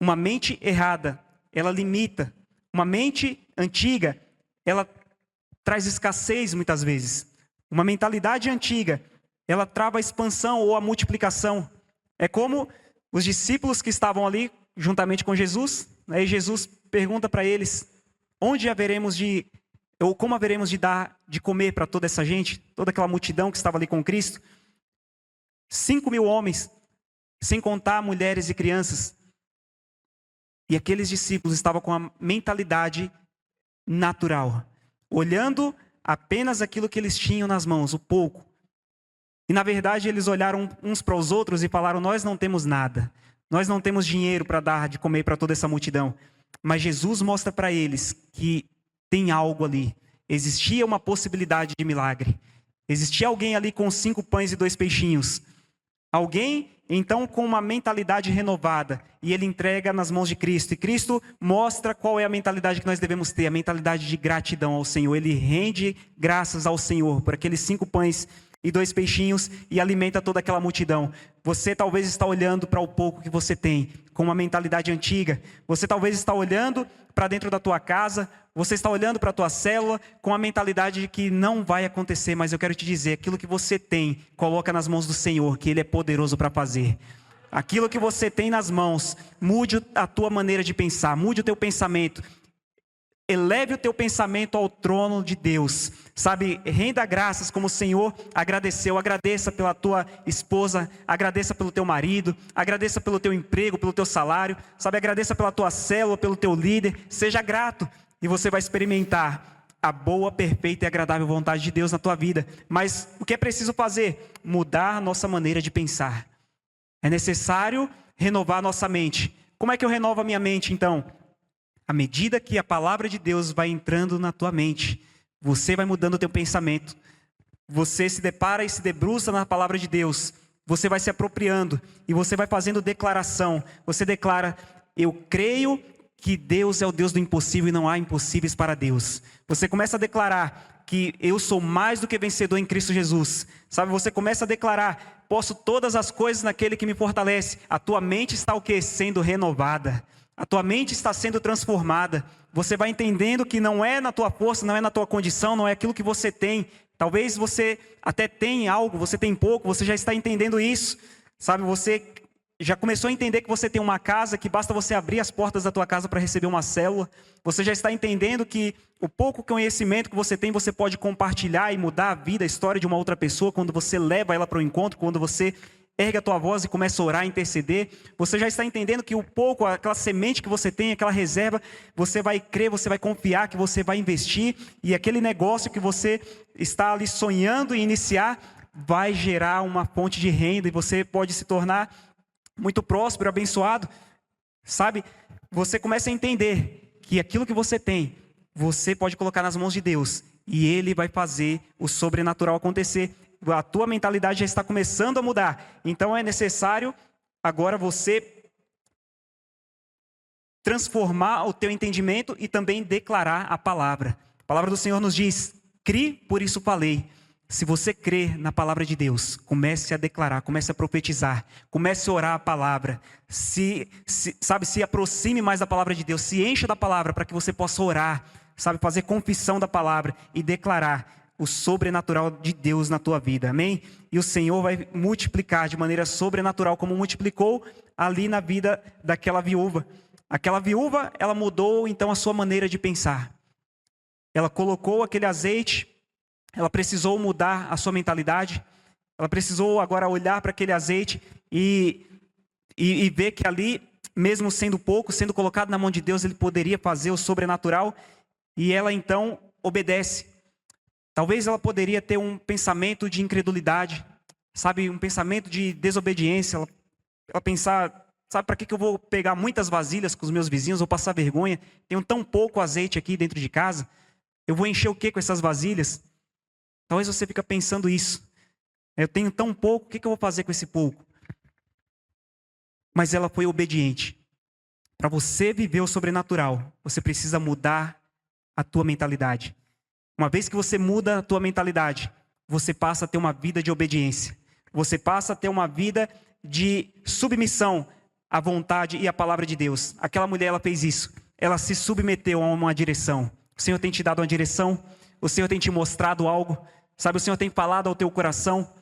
Uma mente errada, ela limita. Uma mente antiga, ela traz escassez muitas vezes. Uma mentalidade antiga, ela trava a expansão ou a multiplicação. É como os discípulos que estavam ali juntamente com Jesus, aí Jesus pergunta para eles: onde haveremos de, ou como haveremos de dar de comer para toda essa gente, toda aquela multidão que estava ali com Cristo? 5.000 homens, sem contar mulheres e crianças. E aqueles discípulos estavam com a mentalidade natural, olhando apenas aquilo que eles tinham nas mãos, o pouco. E na verdade eles olharam uns para os outros e falaram: nós não temos nada, nós não temos dinheiro para dar de comer para toda essa multidão. Mas Jesus mostra para eles que tem algo ali, existia uma possibilidade de milagre. Existia alguém ali com 5 pães e 2 peixinhos. Alguém, então, com uma mentalidade renovada, e ele entrega nas mãos de Cristo. E Cristo mostra qual é a mentalidade que nós devemos ter, a mentalidade de gratidão ao Senhor. Ele rende graças ao Senhor por aqueles 5 pães e 2 peixinhos e alimenta toda aquela multidão. Você talvez está olhando para o pouco que você tem, com uma mentalidade antiga. Você talvez está olhando para dentro da tua casa, você está olhando para a tua célula com a mentalidade de que não vai acontecer, mas eu quero te dizer, aquilo que você tem, coloca nas mãos do Senhor, que Ele é poderoso para fazer. Aquilo que você tem nas mãos, mude a tua maneira de pensar, mude o teu pensamento. Eleve o teu pensamento ao trono de Deus, sabe, renda graças como o Senhor agradeceu. Agradeça pela tua esposa, agradeça pelo teu marido, agradeça pelo teu emprego, pelo teu salário, sabe, agradeça pela tua célula, pelo teu líder, seja grato e você vai experimentar a boa, perfeita e agradável vontade de Deus na tua vida. Mas o que é preciso fazer? Mudar a nossa maneira de pensar. É necessário renovar a nossa mente. Como é que eu renovo a minha mente então? À medida que a palavra de Deus vai entrando na tua mente, você vai mudando o teu pensamento. Você se depara e se debruça na palavra de Deus. Você vai se apropriando e você vai fazendo declaração. Você declara: eu creio que Deus é o Deus do impossível e não há impossíveis para Deus. Você começa a declarar que eu sou mais do que vencedor em Cristo Jesus. Sabe, você começa a declarar: posso todas as coisas naquele que me fortalece. A tua mente está o quê? Sendo renovada. A tua mente está sendo transformada. Você vai entendendo que não é na tua força, não é na tua condição, não é aquilo que você tem. Talvez você até tenha algo, você tem pouco, você já está entendendo isso. Sabe, você já começou a entender que você tem uma casa, que basta você abrir as portas da tua casa para receber uma célula. Você já está entendendo que o pouco conhecimento que você tem, você pode compartilhar e mudar a vida, a história de uma outra pessoa, quando você leva ela para o encontro, quando você ergue a tua voz e começa a orar, interceder. Você já está entendendo que o pouco, aquela semente que você tem, aquela reserva, você vai crer, você vai confiar que você vai investir, e aquele negócio que você está ali sonhando em iniciar, vai gerar uma fonte de renda, e você pode se tornar muito próspero, abençoado. Sabe, você começa a entender que aquilo que você tem, você pode colocar nas mãos de Deus, e Ele vai fazer o sobrenatural acontecer. A tua mentalidade já está começando a mudar. Então é necessário agora você transformar o teu entendimento e também declarar a palavra. A palavra do Senhor nos diz: crie, por isso falei. Se você crer na palavra de Deus, comece a declarar, comece a profetizar, comece a orar a palavra. Se aproxime mais da palavra de Deus, se encha da palavra para que você possa orar, sabe, fazer confissão da palavra e declarar o sobrenatural de Deus na tua vida, amém? E o Senhor vai multiplicar de maneira sobrenatural, como multiplicou ali na vida daquela viúva. Aquela viúva, ela mudou então a sua maneira de pensar. Ela colocou aquele azeite, ela precisou mudar a sua mentalidade, ela precisou agora olhar para aquele azeite e ver que ali, mesmo sendo pouco, sendo colocado na mão de Deus, ele poderia fazer o sobrenatural, e ela então obedece. Talvez ela poderia ter um pensamento de incredulidade, sabe, um pensamento de desobediência. Ela pensar: sabe, para que eu vou pegar muitas vasilhas com os meus vizinhos, vou passar vergonha, tenho tão pouco azeite aqui dentro de casa, eu vou encher o que com essas vasilhas? Talvez você fique pensando isso. Eu tenho tão pouco, o que eu vou fazer com esse pouco? Mas ela foi obediente. Para você viver o sobrenatural, você precisa mudar a tua mentalidade. Uma vez que você muda a tua mentalidade, você passa a ter uma vida de obediência. Você passa a ter uma vida de submissão à vontade e à palavra de Deus. Aquela mulher, ela fez isso. Ela se submeteu a uma direção. O Senhor tem te dado uma direção. O Senhor tem te mostrado algo. Sabe, o Senhor tem falado ao teu coração.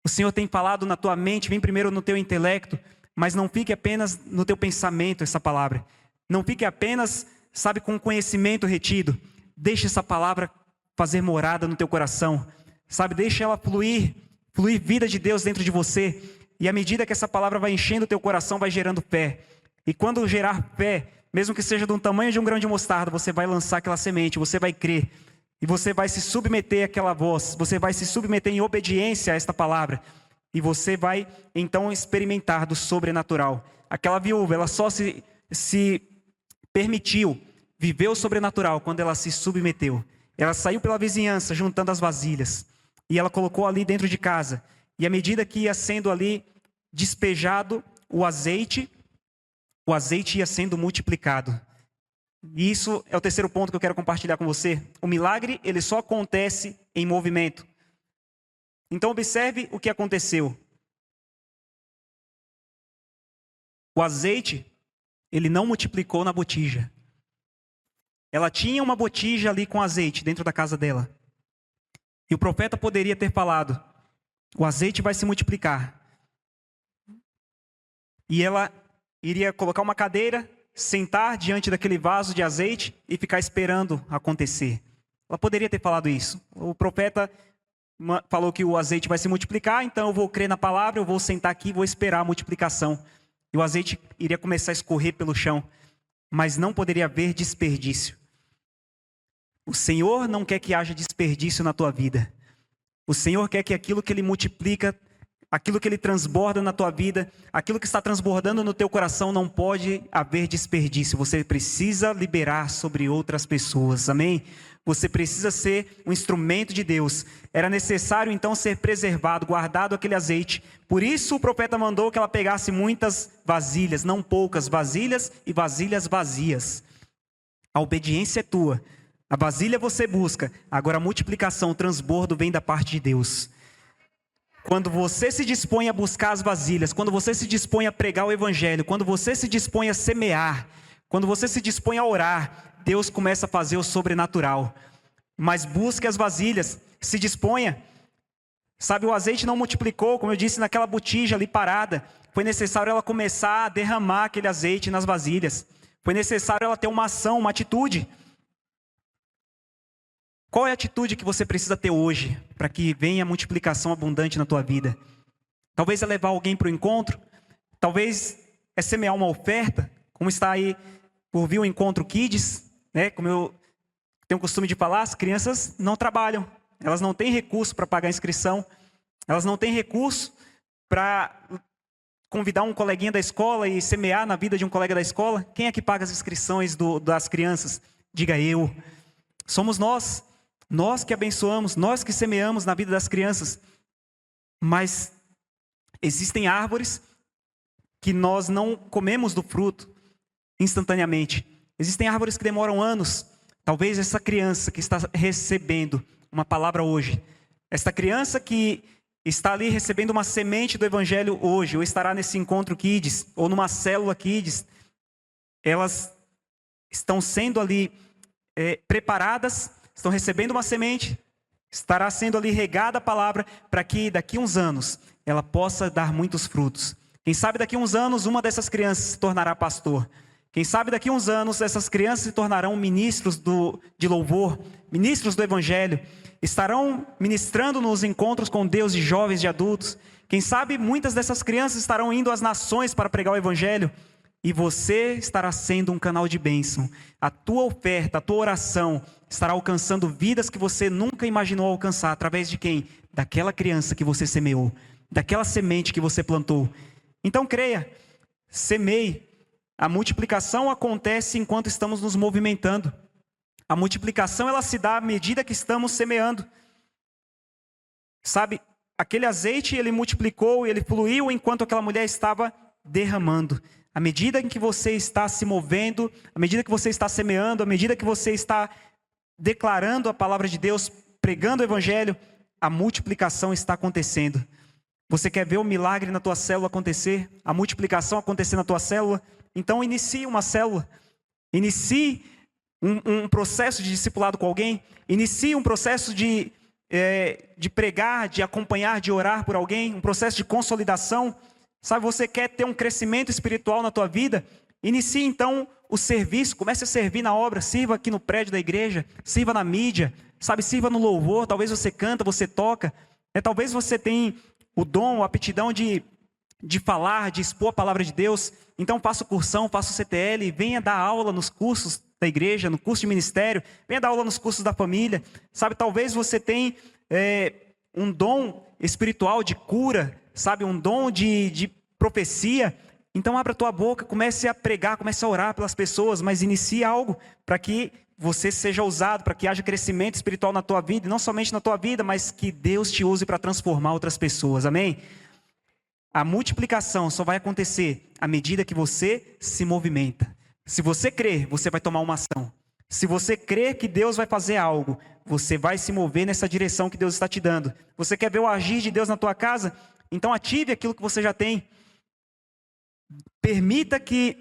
O Senhor tem falado na tua mente. Vem primeiro no teu intelecto. Mas não fique apenas no teu pensamento essa palavra. Não fique apenas, sabe, com conhecimento retido. Deixa essa palavra fazer morada no teu coração. Sabe, deixa ela fluir vida de Deus dentro de você. E à medida que essa palavra vai enchendo o teu coração, vai gerando fé. E quando gerar fé, mesmo que seja do tamanho de um grão de mostarda, você vai lançar aquela semente, você vai crer. E você vai se submeter àquela voz, você vai se submeter em obediência a esta palavra. E você vai, então, experimentar do sobrenatural. Aquela viúva, ela só se permitiu viver o sobrenatural quando ela se submeteu. Ela saiu pela vizinhança, juntando as vasilhas. E ela colocou ali dentro de casa. E à medida que ia sendo ali despejado o azeite ia sendo multiplicado. E isso é o terceiro ponto que eu quero compartilhar com você. O milagre, ele só acontece em movimento. Então observe o que aconteceu. O azeite, ele não multiplicou na botija. Ela tinha uma botija ali com azeite dentro da casa dela. E o profeta poderia ter falado: o azeite vai se multiplicar. E ela iria colocar uma cadeira, sentar diante daquele vaso de azeite e ficar esperando acontecer. Ela poderia ter falado isso. O profeta falou que o azeite vai se multiplicar, então eu vou crer na palavra, eu vou sentar aqui e vou esperar a multiplicação. E o azeite iria começar a escorrer pelo chão, mas não poderia haver desperdício. O Senhor não quer que haja desperdício na tua vida. O Senhor quer que aquilo que Ele multiplica, aquilo que Ele transborda na tua vida, aquilo que está transbordando no teu coração, não pode haver desperdício. Você precisa liberar sobre outras pessoas, amém? Você precisa ser um instrumento de Deus. Era necessário então ser preservado, guardado aquele azeite. Por isso o profeta mandou que ela pegasse muitas vasilhas, não poucas vasilhas e vasilhas vazias. A obediência é tua. A vasilha você busca, agora a multiplicação, o transbordo vem da parte de Deus. Quando você se dispõe a buscar as vasilhas, quando você se dispõe a pregar o evangelho, quando você se dispõe a semear, quando você se dispõe a orar, Deus começa a fazer o sobrenatural. Mas busque as vasilhas, se disponha. Sabe, o azeite não multiplicou, como eu disse, naquela botija ali parada. Foi necessário ela começar a derramar aquele azeite nas vasilhas. Foi necessário ela ter uma ação, uma atitude. Qual é a atitude que você precisa ter hoje para que venha a multiplicação abundante na tua vida? Talvez é levar alguém para o encontro, talvez é semear uma oferta, como está aí por vir o Encontro Kids, né? Como eu tenho o costume de falar, as crianças não trabalham, elas não têm recurso para pagar a inscrição, elas não têm recurso para convidar um coleguinha da escola e semear na vida de um colega da escola. Quem é que paga as inscrições das crianças? Diga eu. Somos nós. Nós que abençoamos, nós que semeamos na vida das crianças. Mas existem árvores que nós não comemos do fruto instantaneamente. Existem árvores que demoram anos. Talvez essa criança que está recebendo uma palavra hoje, esta criança que está ali recebendo uma semente do evangelho hoje, ou estará nesse encontro Kids, ou numa célula Kids, elas estão sendo ali preparadas, estão recebendo uma semente, estará sendo ali regada a palavra para que daqui a uns anos ela possa dar muitos frutos. Quem sabe daqui a uns anos uma dessas crianças se tornará pastor. Quem sabe daqui a uns anos essas crianças se tornarão ministros de louvor, ministros do evangelho, estarão ministrando nos encontros com Deus de jovens, de adultos. Quem sabe muitas dessas crianças estarão indo às nações para pregar o evangelho. E você estará sendo um canal de bênção. A tua oferta, a tua oração estará alcançando vidas que você nunca imaginou alcançar. Através de quem? Daquela criança que você semeou. Daquela semente que você plantou. Então creia, semeie. A multiplicação acontece enquanto estamos nos movimentando. A multiplicação ela se dá à medida que estamos semeando. Sabe, aquele azeite ele multiplicou, ele fluiu enquanto aquela mulher estava derramando. À medida em que você está se movendo, à medida que você está semeando, à medida que você está declarando a palavra de Deus, pregando o evangelho, a multiplicação está acontecendo. Você quer ver o milagre na tua célula acontecer? A multiplicação acontecer na tua célula? Então inicie uma célula. Inicie um processo de discipulado com alguém. Inicie um processo de pregar, de acompanhar, de orar por alguém. Um processo de consolidação. Sabe, você quer ter um crescimento espiritual na tua vida? Inicie então o serviço, comece a servir na obra, sirva aqui no prédio da igreja, sirva na mídia, sabe, sirva no louvor, talvez você canta, você toca, talvez você tenha o dom, a aptidão de falar, de expor a palavra de Deus, então faça o cursão, faça o CTL, venha dar aula nos cursos da igreja, no curso de ministério, venha dar aula nos cursos da família, sabe, talvez você tenha um dom espiritual de cura, sabe, um dom de profecia, então abra a tua boca, comece a pregar, comece a orar pelas pessoas, mas inicie algo para que você seja usado, para que haja crescimento espiritual na tua vida, e não somente na tua vida, mas que Deus te use para transformar outras pessoas, amém? A multiplicação só vai acontecer à medida que você se movimenta. Se você crer, você vai tomar uma ação. Se você crer que Deus vai fazer algo, você vai se mover nessa direção que Deus está te dando. Você quer ver o agir de Deus na tua casa? Então ative aquilo que você já tem. Permita que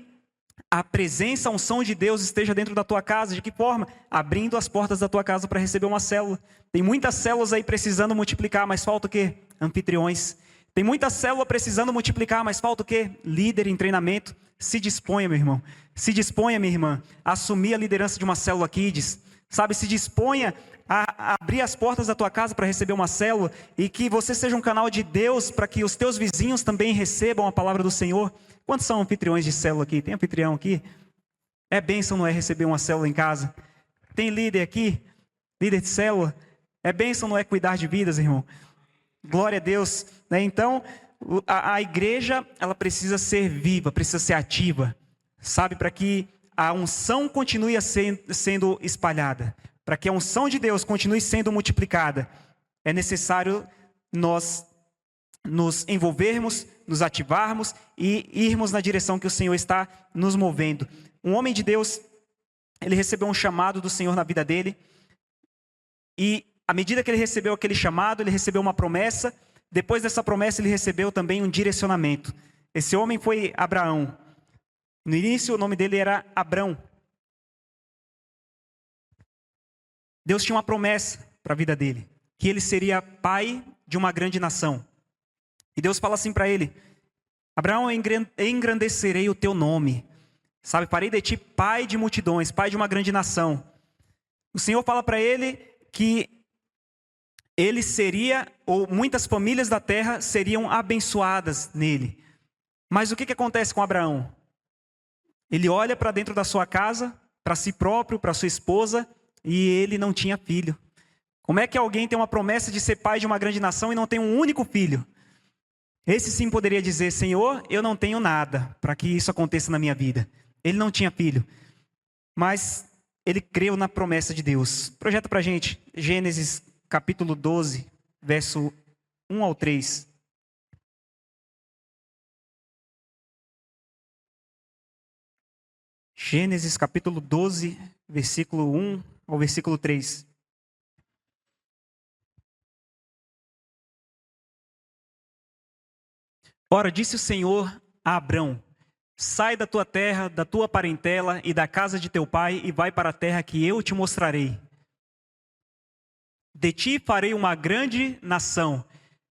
a presença, a unção de Deus esteja dentro da tua casa. De que forma? Abrindo as portas da tua casa para receber uma célula. Tem muitas células aí precisando multiplicar, mas falta o quê? Anfitriões. Tem muita célula precisando multiplicar, mas falta o quê? Líder em treinamento. Se disponha, meu irmão. Se disponha, minha irmã, a assumir a liderança de uma célula Kids. Sabe, se disponha a abrir as portas da tua casa para receber uma célula e que você seja um canal de Deus para que os teus vizinhos também recebam a palavra do Senhor. Quantos são anfitriões de célula aqui? Tem anfitrião aqui? É bênção, não é, receber uma célula em casa? Tem líder aqui? Líder de célula? É bênção, não é, cuidar de vidas, irmão? Glória a Deus, né? Então, a igreja, ela precisa ser viva, precisa ser ativa, sabe? Para que a unção continue sendo espalhada, para que a unção de Deus continue sendo multiplicada, é necessário nós nos envolvermos, nos ativarmos e irmos na direção que o Senhor está nos movendo. Um homem de Deus, ele recebeu um chamado do Senhor na vida dele, e à medida que ele recebeu aquele chamado, ele recebeu uma promessa. Depois dessa promessa, ele recebeu também um direcionamento. Esse homem foi Abraão. No início, o nome dele era Abrão. Deus tinha uma promessa para a vida dele, que ele seria pai de uma grande nação. E Deus fala assim para ele: Abraão, engrandecerei o teu nome. Sabe, farei de ti pai de multidões, pai de uma grande nação. O Senhor fala para ele que ele seria, ou muitas famílias da terra seriam abençoadas nele. Mas o que acontece com Abraão? Ele olha para dentro da sua casa, para si próprio, para sua esposa, e ele não tinha filho. Como é que alguém tem uma promessa de ser pai de uma grande nação e não tem um único filho? Esse sim poderia dizer: Senhor, eu não tenho nada para que isso aconteça na minha vida. Ele não tinha filho, mas ele creu na promessa de Deus. Projeta para a gente Gênesis capítulo 12, verso 1 ao 3. Gênesis capítulo 12, versículo 1 ao versículo 3. Ora, disse o Senhor a Abrão: sai da tua terra, da tua parentela e da casa de teu pai e vai para a terra que eu te mostrarei. De ti farei uma grande nação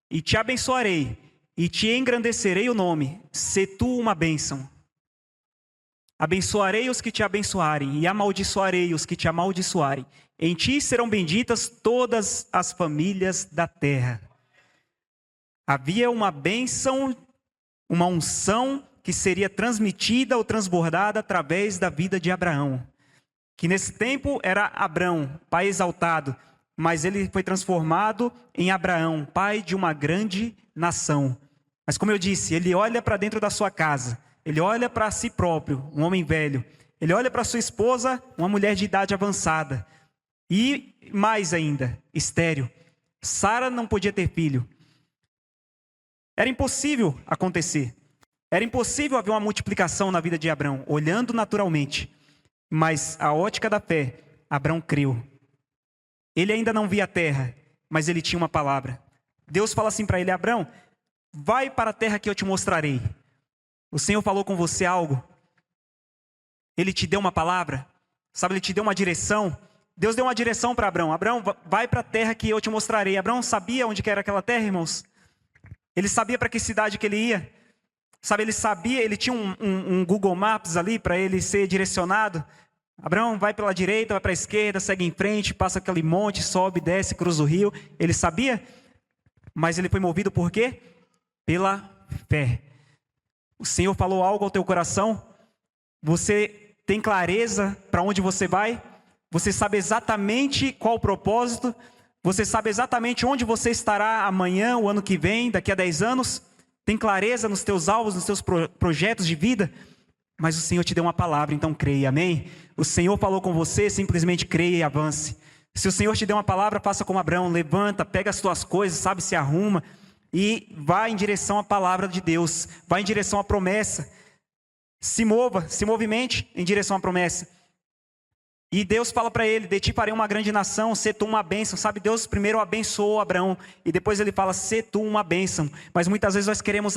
e te abençoarei e te engrandecerei o nome. Sê tu uma bênção. Abençoarei os que te abençoarem e amaldiçoarei os que te amaldiçoarem. Em ti serão benditas todas as famílias da terra. Havia uma bênção, uma unção que seria transmitida ou transbordada através da vida de Abraão. Que nesse tempo era Abrão, pai exaltado, mas ele foi transformado em Abraão, pai de uma grande nação. Mas como eu disse, ele olha para dentro da sua casa, ele olha para si próprio, um homem velho, ele olha para sua esposa, uma mulher de idade avançada, e mais ainda, estéril. Sara não podia ter filho. Era impossível acontecer. Era impossível haver uma multiplicação na vida de Abrão, olhando naturalmente. Mas a ótica da fé, Abrão creu. Ele ainda não via a terra, mas ele tinha uma palavra. Deus fala assim para ele: Abrão, vai para a terra que eu te mostrarei. O Senhor falou com você algo? Ele te deu uma palavra? Sabe, ele te deu uma direção? Deus deu uma direção para Abrão. Abrão, vai para a terra que eu te mostrarei. Abrão sabia onde que era aquela terra, irmãos? Ele sabia para que cidade que ele ia? Sabe, ele sabia, ele tinha um Google Maps ali para ele ser direcionado. Abrão, vai pela direita, vai para a esquerda, segue em frente, passa aquele monte, sobe, desce, cruza o rio. Ele sabia, mas ele foi movido por quê? Pela fé. O Senhor falou algo ao teu coração? Você tem clareza para onde você vai? Você sabe exatamente qual o propósito? Você sabe exatamente onde você estará amanhã, o ano que vem, daqui a 10 anos? Tem clareza nos teus alvos, nos teus projetos de vida? Mas o Senhor te deu uma palavra, então creia, amém? O Senhor falou com você, simplesmente creia e avance. Se o Senhor te deu uma palavra, faça como Abraão, levanta, pega as tuas coisas, sabe, se arruma e vá em direção à palavra de Deus, vá em direção à promessa. Se mova, se movimente em direção à promessa. E Deus fala para ele: de ti farei uma grande nação, sê tu uma bênção. Sabe, Deus primeiro abençoou Abraão e depois ele fala: sê tu uma bênção. Mas muitas vezes nós queremos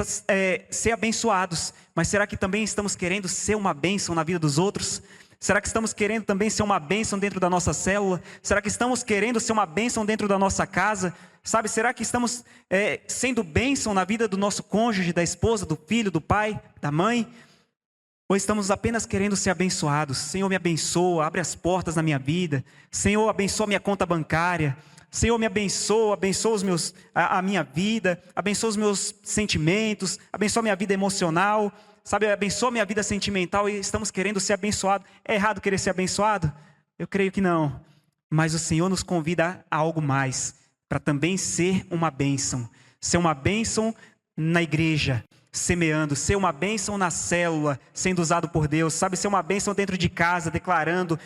ser abençoados, mas será que também estamos querendo ser uma bênção na vida dos outros? Será que estamos querendo também ser uma bênção dentro da nossa célula? Será que estamos querendo ser uma bênção dentro da nossa casa? Sabe, será que estamos sendo bênção na vida do nosso cônjuge, da esposa, do filho, do pai, da mãe? Ou estamos apenas querendo ser abençoados? Senhor, me abençoa, abre as portas na minha vida. Senhor, abençoa minha conta bancária. Senhor, me abençoa, abençoa a minha vida, abençoa os meus sentimentos, abençoa minha vida emocional, sabe, abençoa minha vida sentimental. E estamos querendo ser abençoados. É errado querer ser abençoado? Eu creio que não. Mas o Senhor nos convida a algo mais, para também ser uma bênção. Ser uma bênção na igreja, semeando, ser uma bênção na célula, sendo usado por Deus, sabe, ser uma bênção dentro de casa, declarando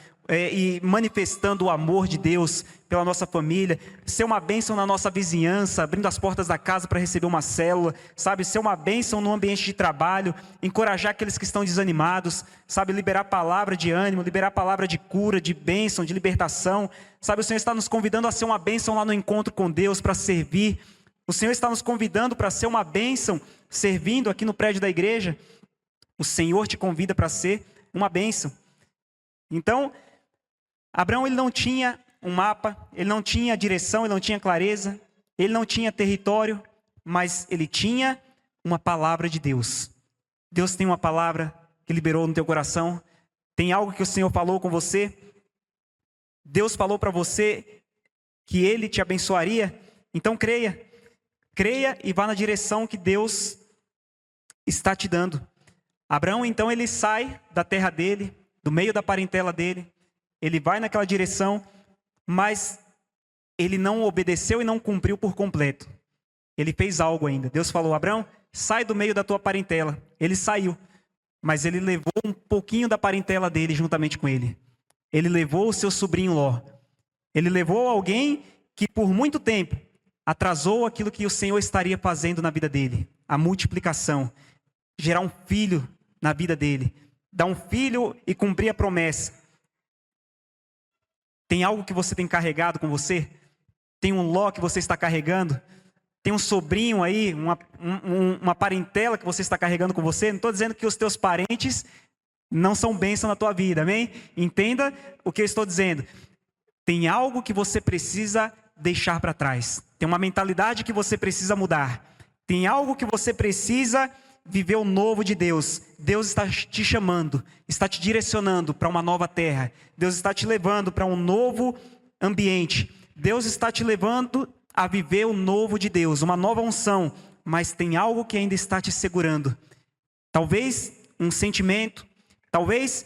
e manifestando o amor de Deus pela nossa família, ser uma bênção na nossa vizinhança, abrindo as portas da casa para receber uma célula, sabe, ser uma bênção no ambiente de trabalho, encorajar aqueles que estão desanimados, sabe, liberar palavra de ânimo, liberar palavra de cura, de bênção, de libertação, sabe, o Senhor está nos convidando a ser uma bênção lá no encontro com Deus, para servir. O Senhor está nos convidando para ser uma bênção, servindo aqui no prédio da igreja. O Senhor te convida para ser uma bênção. Então, Abraão, ele não tinha um mapa, ele não tinha direção, ele não tinha clareza, ele não tinha território, mas ele tinha uma palavra de Deus. Deus tem uma palavra que liberou no teu coração? Tem algo que o Senhor falou com você? Deus falou para você que Ele te abençoaria? Então creia. Creia e vá na direção que Deus está te dando. Abraão, então, ele sai da terra dele, do meio da parentela dele. Ele vai naquela direção, mas ele não obedeceu e não cumpriu por completo. Ele fez algo ainda. Deus falou: Abraão, sai do meio da tua parentela. Ele saiu, mas ele levou um pouquinho da parentela dele juntamente com ele. Ele levou o seu sobrinho Ló. Ele levou alguém que por muito tempo atrasou aquilo que o Senhor estaria fazendo na vida dele. A multiplicação. Gerar um filho na vida dele. Dar um filho e cumprir a promessa. Tem algo que você tem carregado com você? Tem um Ló que você está carregando? Tem um sobrinho aí, uma parentela que você está carregando com você? Não estou dizendo que os teus parentes não são bênção na tua vida, amém? Entenda o que eu estou dizendo. Tem algo que você precisa deixar para trás. Tem uma mentalidade que você precisa mudar. Tem algo que você precisa viver o novo de Deus. Deus está te chamando, está te direcionando para uma nova terra. Deus está te levando para um novo ambiente. Deus está te levando a viver o novo de Deus, uma nova unção. Mas tem algo que ainda está te segurando. Talvez um sentimento, talvez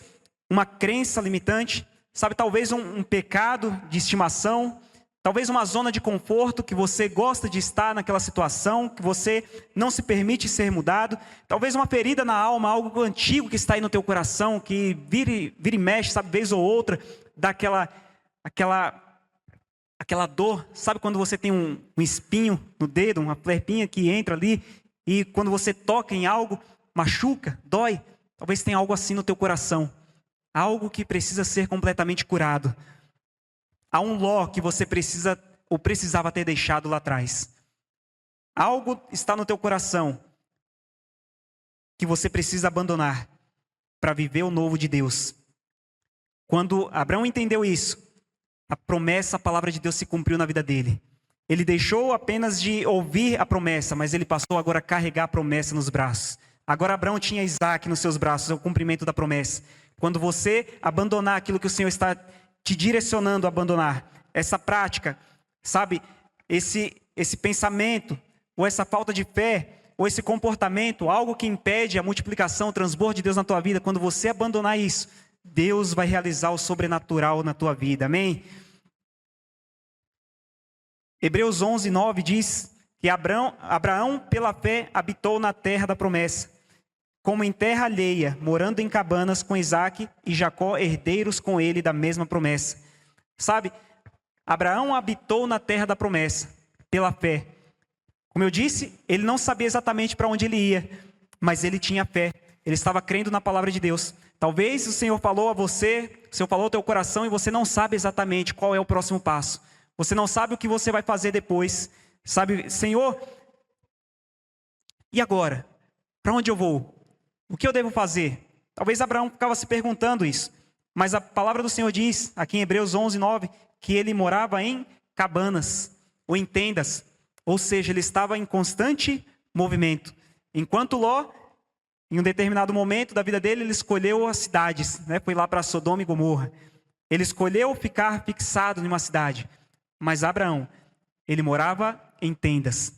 uma crença limitante, sabe, talvez um pecado de estimação, talvez uma zona de conforto que você gosta de estar naquela situação, que você não se permite ser mudado. Talvez uma ferida na alma, algo antigo que está aí no teu coração, que vira e mexe, sabe, vez ou outra, dá aquela dor. Sabe quando você tem um espinho no dedo, uma flerpinha que entra ali, e quando você toca em algo, machuca, dói. Talvez tenha algo assim no teu coração. Algo que precisa ser completamente curado. Há um Ló que você precisa ou precisava ter deixado lá atrás. Algo está no teu coração que você precisa abandonar para viver o novo de Deus. Quando Abraão entendeu isso, a promessa, a palavra de Deus se cumpriu na vida dele. Ele deixou apenas de ouvir a promessa, mas ele passou agora a carregar a promessa nos braços. Agora Abraão tinha Isaac nos seus braços, é o cumprimento da promessa. Quando você abandonar aquilo que o Senhor está te direcionando a abandonar, essa prática, sabe, esse pensamento, ou essa falta de fé, ou esse comportamento, algo que impede a multiplicação, o transbordo de Deus na tua vida, quando você abandonar isso, Deus vai realizar o sobrenatural na tua vida, amém? Hebreus 11, 9 diz que Abraão, pela fé, habitou na terra da promessa, como em terra alheia, morando em cabanas com Isaac e Jacó, herdeiros com ele da mesma promessa. Sabe, Abraão habitou na terra da promessa, pela fé. Como eu disse, ele não sabia exatamente para onde ele ia, mas ele tinha fé, ele estava crendo na palavra de Deus. Talvez o Senhor falou a você, o Senhor falou ao teu coração e você não sabe exatamente qual é o próximo passo. Você não sabe o que você vai fazer depois. Sabe, Senhor, e agora? Para onde eu vou? O que eu devo fazer? Talvez Abraão ficava se perguntando isso. Mas a palavra do Senhor diz, aqui em Hebreus 11, 9, que ele morava em cabanas ou em tendas. Ou seja, ele estava em constante movimento. Enquanto Ló, em um determinado momento da vida dele, ele escolheu as cidades, né? Foi lá para Sodoma e Gomorra. Ele escolheu ficar fixado em uma cidade. Mas Abraão, ele morava em tendas,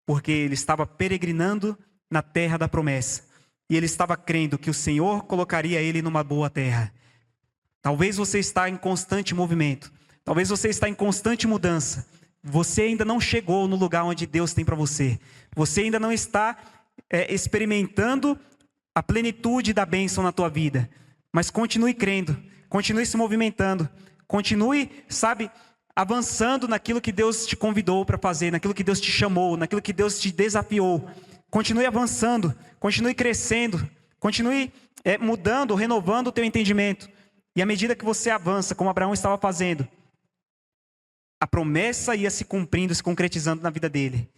porque ele estava peregrinando na terra da promessa. E ele estava crendo que o Senhor colocaria ele numa boa terra. Talvez você está em constante movimento. Talvez você está em constante mudança. Você ainda não chegou no lugar onde Deus tem para você. Você ainda não está experimentando a plenitude da bênção na tua vida. Mas continue crendo. Continue se movimentando. Continue, sabe, avançando naquilo que Deus te convidou para fazer, naquilo que Deus te chamou, naquilo que Deus te desafiou. Continue avançando, continue crescendo, continue mudando, renovando o teu entendimento. E à medida que você avança, como Abraão estava fazendo, a promessa ia se cumprindo, se concretizando na vida dele.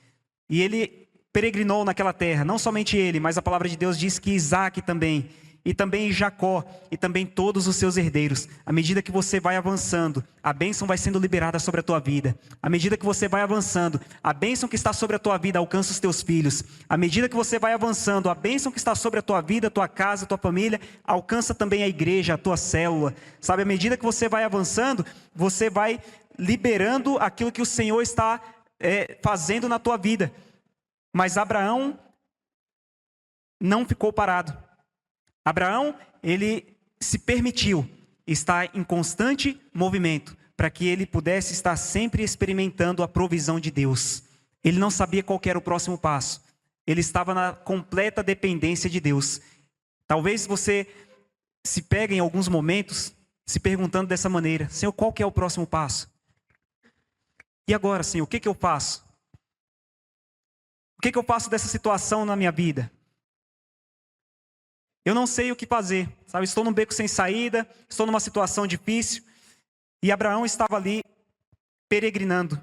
E ele peregrinou naquela terra, não somente ele, mas a palavra de Deus diz que Isaac também, e também Jacó, e também todos os seus herdeiros. À medida que você vai avançando, a bênção vai sendo liberada sobre a tua vida. À medida que você vai avançando, a bênção que está sobre a tua vida alcança os teus filhos. À medida que você vai avançando, a bênção que está sobre a tua vida, a tua casa, a tua família, alcança também a igreja, a tua célula. Sabe, à medida que você vai avançando, você vai liberando aquilo que o Senhor está fazendo na tua vida. Mas Abraão não ficou parado. Abraão, ele se permitiu estar em constante movimento para que ele pudesse estar sempre experimentando a provisão de Deus. Ele não sabia qual era o próximo passo. Ele estava na completa dependência de Deus. Talvez você se pegue em alguns momentos se perguntando dessa maneira: Senhor, qual que é o próximo passo? E agora, Senhor, o que eu faço? O que eu faço dessa situação na minha vida? Eu não sei o que fazer, sabe? Estou num beco sem saída, estou numa situação difícil. E Abraão estava ali peregrinando,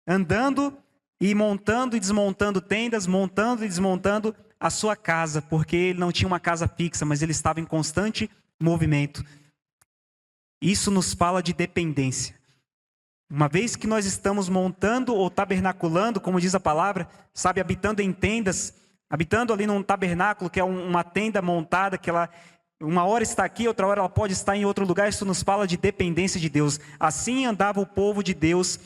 andando e montando e desmontando tendas, montando e desmontando a sua casa, porque ele não tinha uma casa fixa, mas ele estava em constante movimento. Isso nos fala de dependência. Uma vez que nós estamos montando ou tabernaculando, como diz a palavra, sabe, habitando em tendas, habitando ali num tabernáculo, que é uma tenda montada, que ela uma hora está aqui, outra hora ela pode estar em outro lugar. Isso nos fala de dependência de Deus. Assim andava o povo de Deus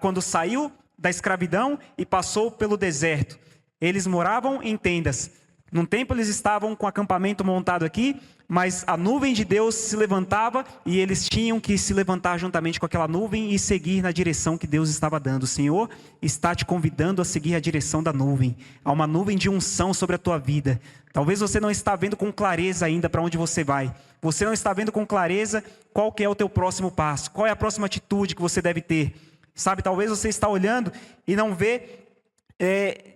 quando saiu da escravidão e passou pelo deserto. Eles moravam em tendas. Num tempo eles estavam com acampamento montado aqui, mas a nuvem de Deus se levantava e eles tinham que se levantar juntamente com aquela nuvem e seguir na direção que Deus estava dando. O Senhor está te convidando a seguir a direção da nuvem. Há uma nuvem de unção sobre a tua vida. Talvez você não está vendo com clareza ainda para onde você vai. Você não está vendo com clareza qual que é o teu próximo passo, qual é a próxima atitude que você deve ter. Sabe, talvez você está olhando e não vê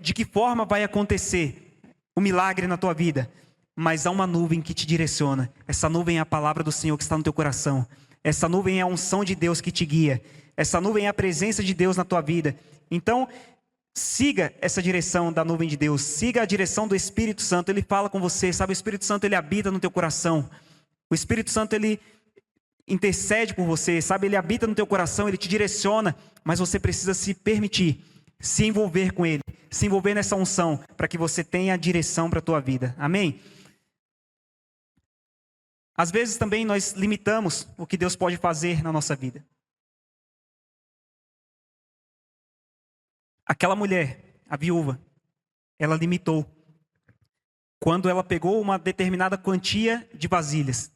de que forma vai acontecer. o milagre na tua vida, mas há uma nuvem que te direciona. Essa nuvem é a palavra do Senhor que está no teu coração. Essa nuvem é a unção de Deus que te guia. Essa nuvem é a presença de Deus na tua vida. Então, siga essa direção da nuvem de Deus. Siga a direção do Espírito Santo. Ele fala com você, sabe? O Espírito Santo, ele habita no teu coração. O Espírito Santo, ele intercede por você, sabe? Ele habita no teu coração, ele te direciona. Mas você precisa se permitir se envolver com ele, se envolver nessa unção, para que você tenha a direção para a tua vida. Amém? Às vezes também nós limitamos o que Deus pode fazer na nossa vida. Aquela mulher, a viúva, ela limitou. Quando ela pegou uma determinada quantia de vasilhas.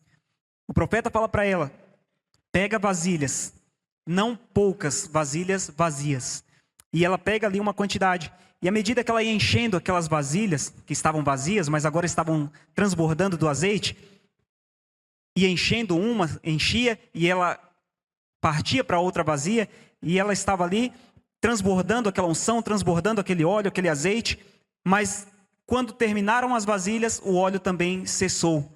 O profeta fala para ela, pega vasilhas, não poucas vasilhas vazias. E ela pega ali uma quantidade. E à medida que ela ia enchendo aquelas vasilhas, que estavam vazias, mas agora estavam transbordando do azeite, ia enchendo uma, enchia, e ela partia para outra vazia, e ela estava ali transbordando aquela unção, transbordando aquele óleo, aquele azeite, mas quando terminaram as vasilhas, o óleo também cessou.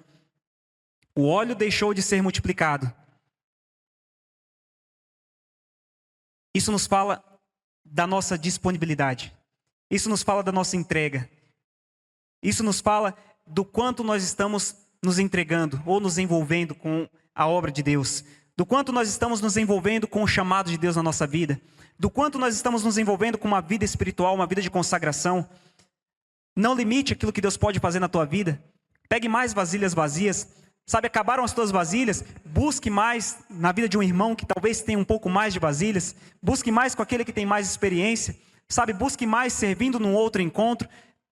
O óleo deixou de ser multiplicado. Isso nos fala da nossa disponibilidade. Isso nos fala da nossa entrega. Isso nos fala do quanto nós estamos nos entregando ou nos envolvendo com a obra de Deus. Do quanto nós estamos nos envolvendo com o chamado de Deus na nossa vida. Do quanto nós estamos nos envolvendo com uma vida espiritual, uma vida de consagração. Não limite aquilo que Deus pode fazer na tua vida. Pegue mais vasilhas vazias. Sabe, acabaram as tuas vasilhas, busque mais na vida de um irmão que talvez tenha um pouco mais de vasilhas. Busque mais com aquele que tem mais experiência. Sabe, busque mais servindo num outro encontro.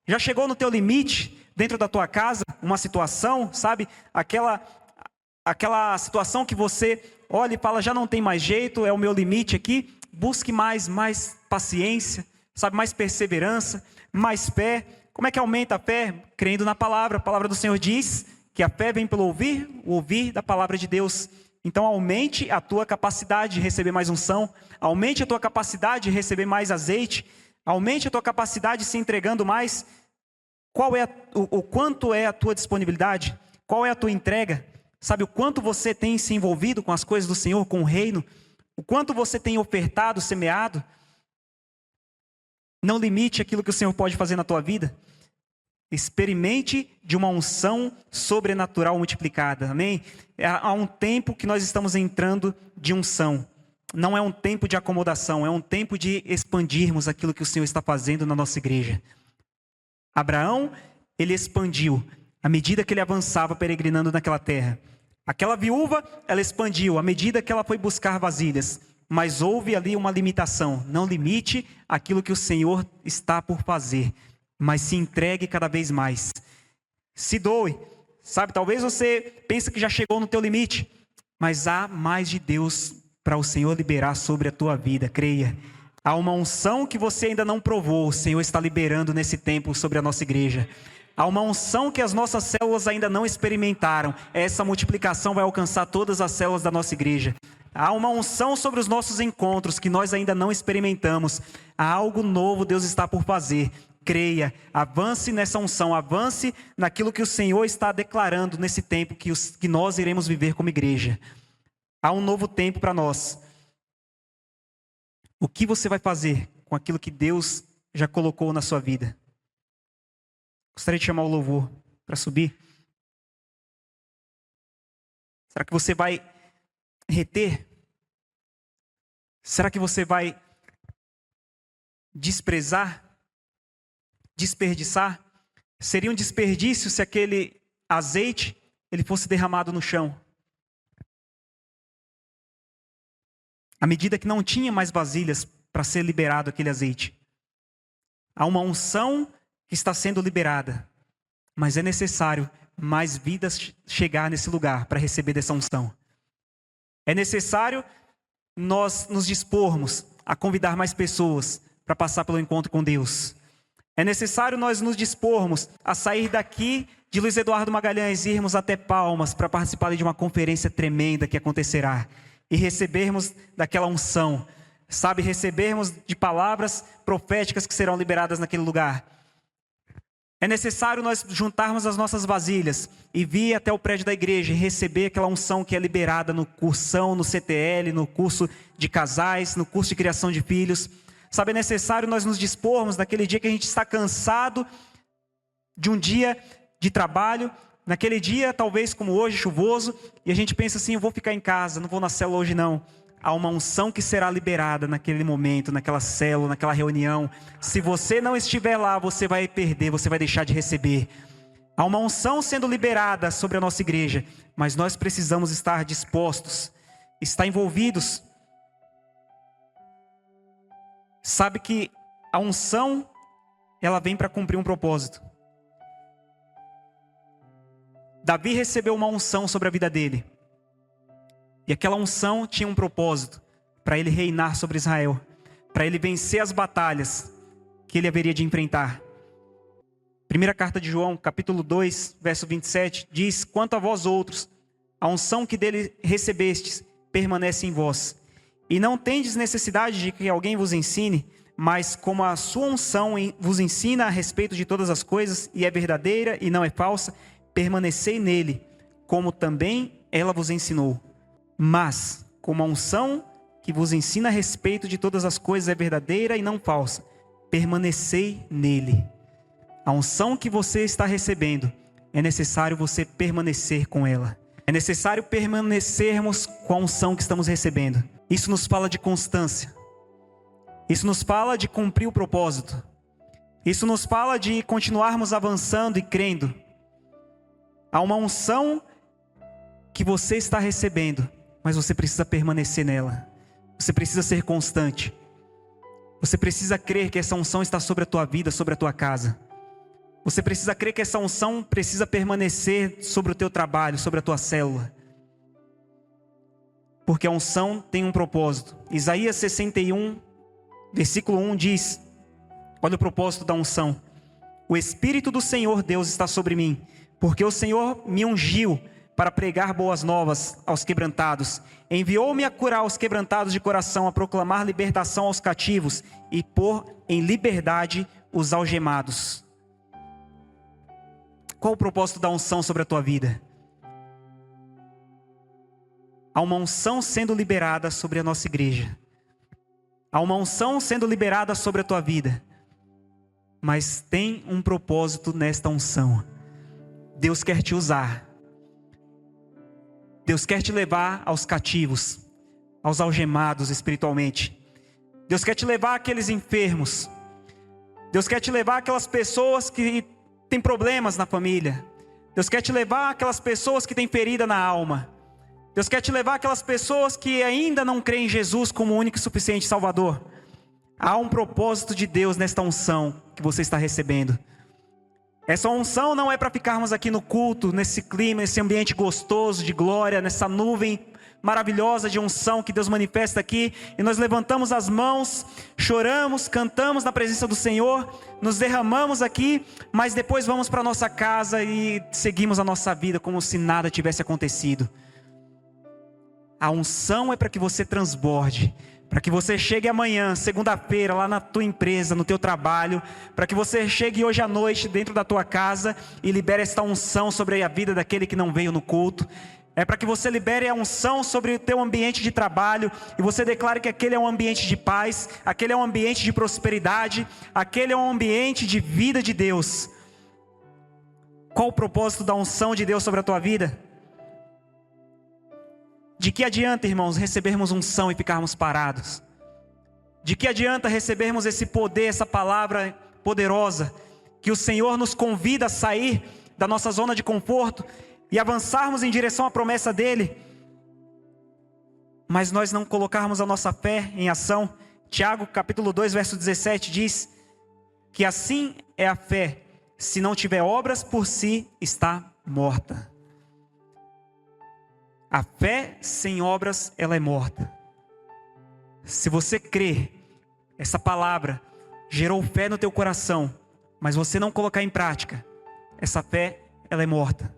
Já chegou no teu limite dentro da tua casa, uma situação, sabe? Aquela situação que você olha e fala, já não tem mais jeito, é o meu limite aqui. Busque mais paciência, sabe? Mais perseverança, mais fé. Como é que aumenta a fé? Crendo na palavra. A palavra do Senhor diz que a fé vem pelo ouvir, o ouvir da palavra de Deus. Então aumente a tua capacidade de receber mais unção, aumente a tua capacidade de receber mais azeite, aumente a tua capacidade de se entregando mais. O quanto é a tua disponibilidade? Qual é a tua entrega? Sabe o quanto você tem se envolvido com as coisas do Senhor, com o reino? O quanto você tem ofertado, semeado? Não limite aquilo que o Senhor pode fazer na tua vida. Experimente de uma unção sobrenatural multiplicada, amém? Há um tempo que nós estamos entrando de unção. Não é um tempo de acomodação, é um tempo de expandirmos aquilo que o Senhor está fazendo na nossa igreja. Abraão, ele expandiu à medida que ele avançava peregrinando naquela terra. Aquela viúva, ela expandiu à medida que ela foi buscar vasilhas. Mas houve ali uma limitação. Não limite aquilo que o Senhor está por fazer, mas se entregue cada vez mais. Se doe. Sabe, talvez você pense que já chegou no teu limite, mas há mais de Deus para o Senhor liberar sobre a tua vida, creia. Há uma unção que você ainda não provou, o Senhor está liberando nesse tempo sobre a nossa igreja. Há uma unção que as nossas células ainda não experimentaram. Essa multiplicação vai alcançar todas as células da nossa igreja. Há uma unção sobre os nossos encontros que nós ainda não experimentamos. Há algo novo Deus está por fazer. Creia, avance nessa unção, avance naquilo que o Senhor está declarando nesse tempo que nós iremos viver como igreja. Há um novo tempo para nós. O que você vai fazer com aquilo que Deus já colocou na sua vida? Gostaria de chamar o louvor para subir. Será que você vai reter? Será que você vai desprezar? Desperdiçar? Seria um desperdício se aquele azeite ele fosse derramado no chão. À medida que não tinha mais vasilhas para ser liberado aquele azeite. Há uma unção que está sendo liberada, mas é necessário mais vidas chegar nesse lugar para receber dessa unção. É necessário nós nos dispormos a convidar mais pessoas para passar pelo encontro com Deus. É necessário nós nos dispormos a sair daqui de Luiz Eduardo Magalhães e irmos até Palmas para participar de uma conferência tremenda que acontecerá e recebermos daquela unção, sabe, recebermos de palavras proféticas que serão liberadas naquele lugar. É necessário nós juntarmos as nossas vasilhas e vir até o prédio da igreja e receber aquela unção que é liberada no cursão, no CTL, no curso de casais, no curso de criação de filhos. Sabe, é necessário nós nos dispormos naquele dia que a gente está cansado de um dia de trabalho, naquele dia talvez como hoje, chuvoso, e a gente pensa assim, eu vou ficar em casa, não vou na célula hoje não. Há uma unção que será liberada naquele momento, naquela célula, naquela reunião. Se você não estiver lá, você vai perder, você vai deixar de receber. Há uma unção sendo liberada sobre a nossa igreja, mas nós precisamos estar dispostos, estar envolvidos. Sabe que a unção, ela vem para cumprir um propósito. Davi recebeu uma unção sobre a vida dele. E aquela unção tinha um propósito, para ele reinar sobre Israel, para ele vencer as batalhas que ele haveria de enfrentar. Primeira carta de João, capítulo 2, verso 27, diz: quanto a vós outros, a unção que dele recebestes permanece em vós. E não tendes necessidade de que alguém vos ensine, mas como a sua unção vos ensina a respeito de todas as coisas, e é verdadeira e não é falsa, permanecei nele, como também ela vos ensinou. Mas, como a unção que vos ensina a respeito de todas as coisas é verdadeira e não falsa, permanecei nele. A unção que você está recebendo, é necessário você permanecer com ela. É necessário permanecermos com a unção que estamos recebendo. Isso nos fala de constância. Isso nos fala de cumprir o propósito. Isso nos fala de continuarmos avançando e crendo. Há uma unção que você está recebendo, mas você precisa permanecer nela. Você precisa ser constante. Você precisa crer que essa unção está sobre a tua vida, sobre a tua casa. Você precisa crer que essa unção precisa permanecer sobre o teu trabalho, sobre a tua célula. Porque a unção tem um propósito. Isaías 61, versículo 1 diz, olha o propósito da unção. O Espírito do Senhor Deus está sobre mim, porque o Senhor me ungiu para pregar boas novas aos quebrantados. Enviou-me a curar os quebrantados de coração, a proclamar libertação aos cativos e pôr em liberdade os algemados. Qual o propósito da unção sobre a tua vida? Há uma unção sendo liberada sobre a nossa igreja. Há uma unção sendo liberada sobre a tua vida. Mas tem um propósito nesta unção. Deus quer te usar. Deus quer te levar aos cativos, aos algemados espiritualmente. Deus quer te levar àqueles enfermos. Deus quer te levar àquelas pessoas que têm problemas na família. Deus quer te levar àquelas pessoas que têm ferida na alma. Deus quer te levar àquelas pessoas que ainda não creem em Jesus como o único e suficiente Salvador. Há um propósito de Deus nesta unção que você está recebendo. Essa unção não é para ficarmos aqui no culto, nesse clima, nesse ambiente gostoso de glória, nessa nuvem maravilhosa de unção que Deus manifesta aqui, e nós levantamos as mãos, choramos, cantamos na presença do Senhor, nos derramamos aqui, mas depois vamos para nossa casa e seguimos a nossa vida como se nada tivesse acontecido. A unção é para que você transborde, para que você chegue amanhã, segunda-feira, lá na tua empresa, no teu trabalho, para que você chegue hoje à noite dentro da tua casa e libere esta unção sobre a vida daquele que não veio no culto. É para que você libere a unção sobre o teu ambiente de trabalho e você declare que aquele é um ambiente de paz, aquele é um ambiente de prosperidade, aquele é um ambiente de vida de Deus. Qual o propósito da unção de Deus sobre a tua vida? De que adianta, irmãos, recebermos unção e ficarmos parados? De que adianta recebermos esse poder, essa palavra poderosa, que o Senhor nos convida a sair da nossa zona de conforto e avançarmos em direção à promessa dEle, mas nós não colocarmos a nossa fé em ação? Tiago capítulo 2, verso 17 diz que assim é a fé, se não tiver obras por si, está morta. A fé sem obras, ela é morta. Se você crê, essa palavra gerou fé no teu coração, mas você não colocar em prática, essa fé, ela é morta.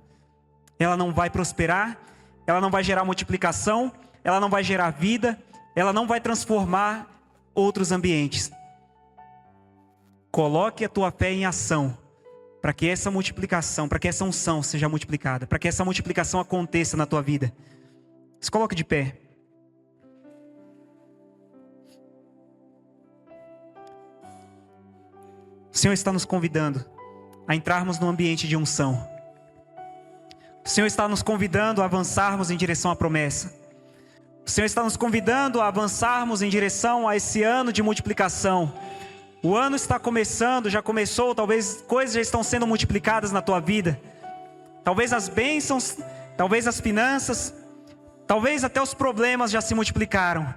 Ela não vai prosperar, ela não vai gerar multiplicação, ela não vai gerar vida, ela não vai transformar outros ambientes. Coloque a tua fé em ação, para que essa multiplicação, para que essa unção seja multiplicada, para que essa multiplicação aconteça na tua vida. Se coloque de pé. O Senhor está nos convidando a entrarmos no ambiente de unção. O Senhor está nos convidando a avançarmos em direção à promessa. O Senhor está nos convidando a avançarmos em direção a esse ano de multiplicação. O ano está começando, já começou, talvez coisas já estão sendo multiplicadas na tua vida. Talvez as bênçãos, talvez as finanças, talvez até os problemas já se multiplicaram.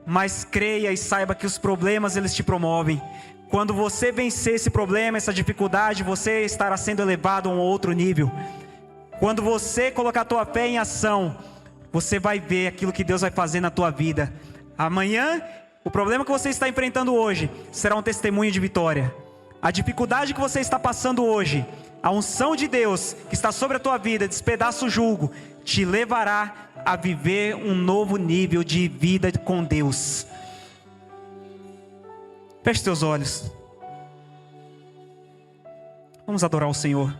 Mas creia e saiba que os problemas eles te promovem. Quando você vencer esse problema, essa dificuldade, você estará sendo elevado a um outro nível. Quando você colocar a tua fé em ação, você vai ver aquilo que Deus vai fazer na tua vida. Amanhã, o problema que você está enfrentando hoje será um testemunho de vitória. A dificuldade que você está passando hoje, a unção de Deus que está sobre a tua vida, despedaça o jugo, te levará a viver um novo nível de vida com Deus. Feche teus olhos. Vamos adorar o Senhor.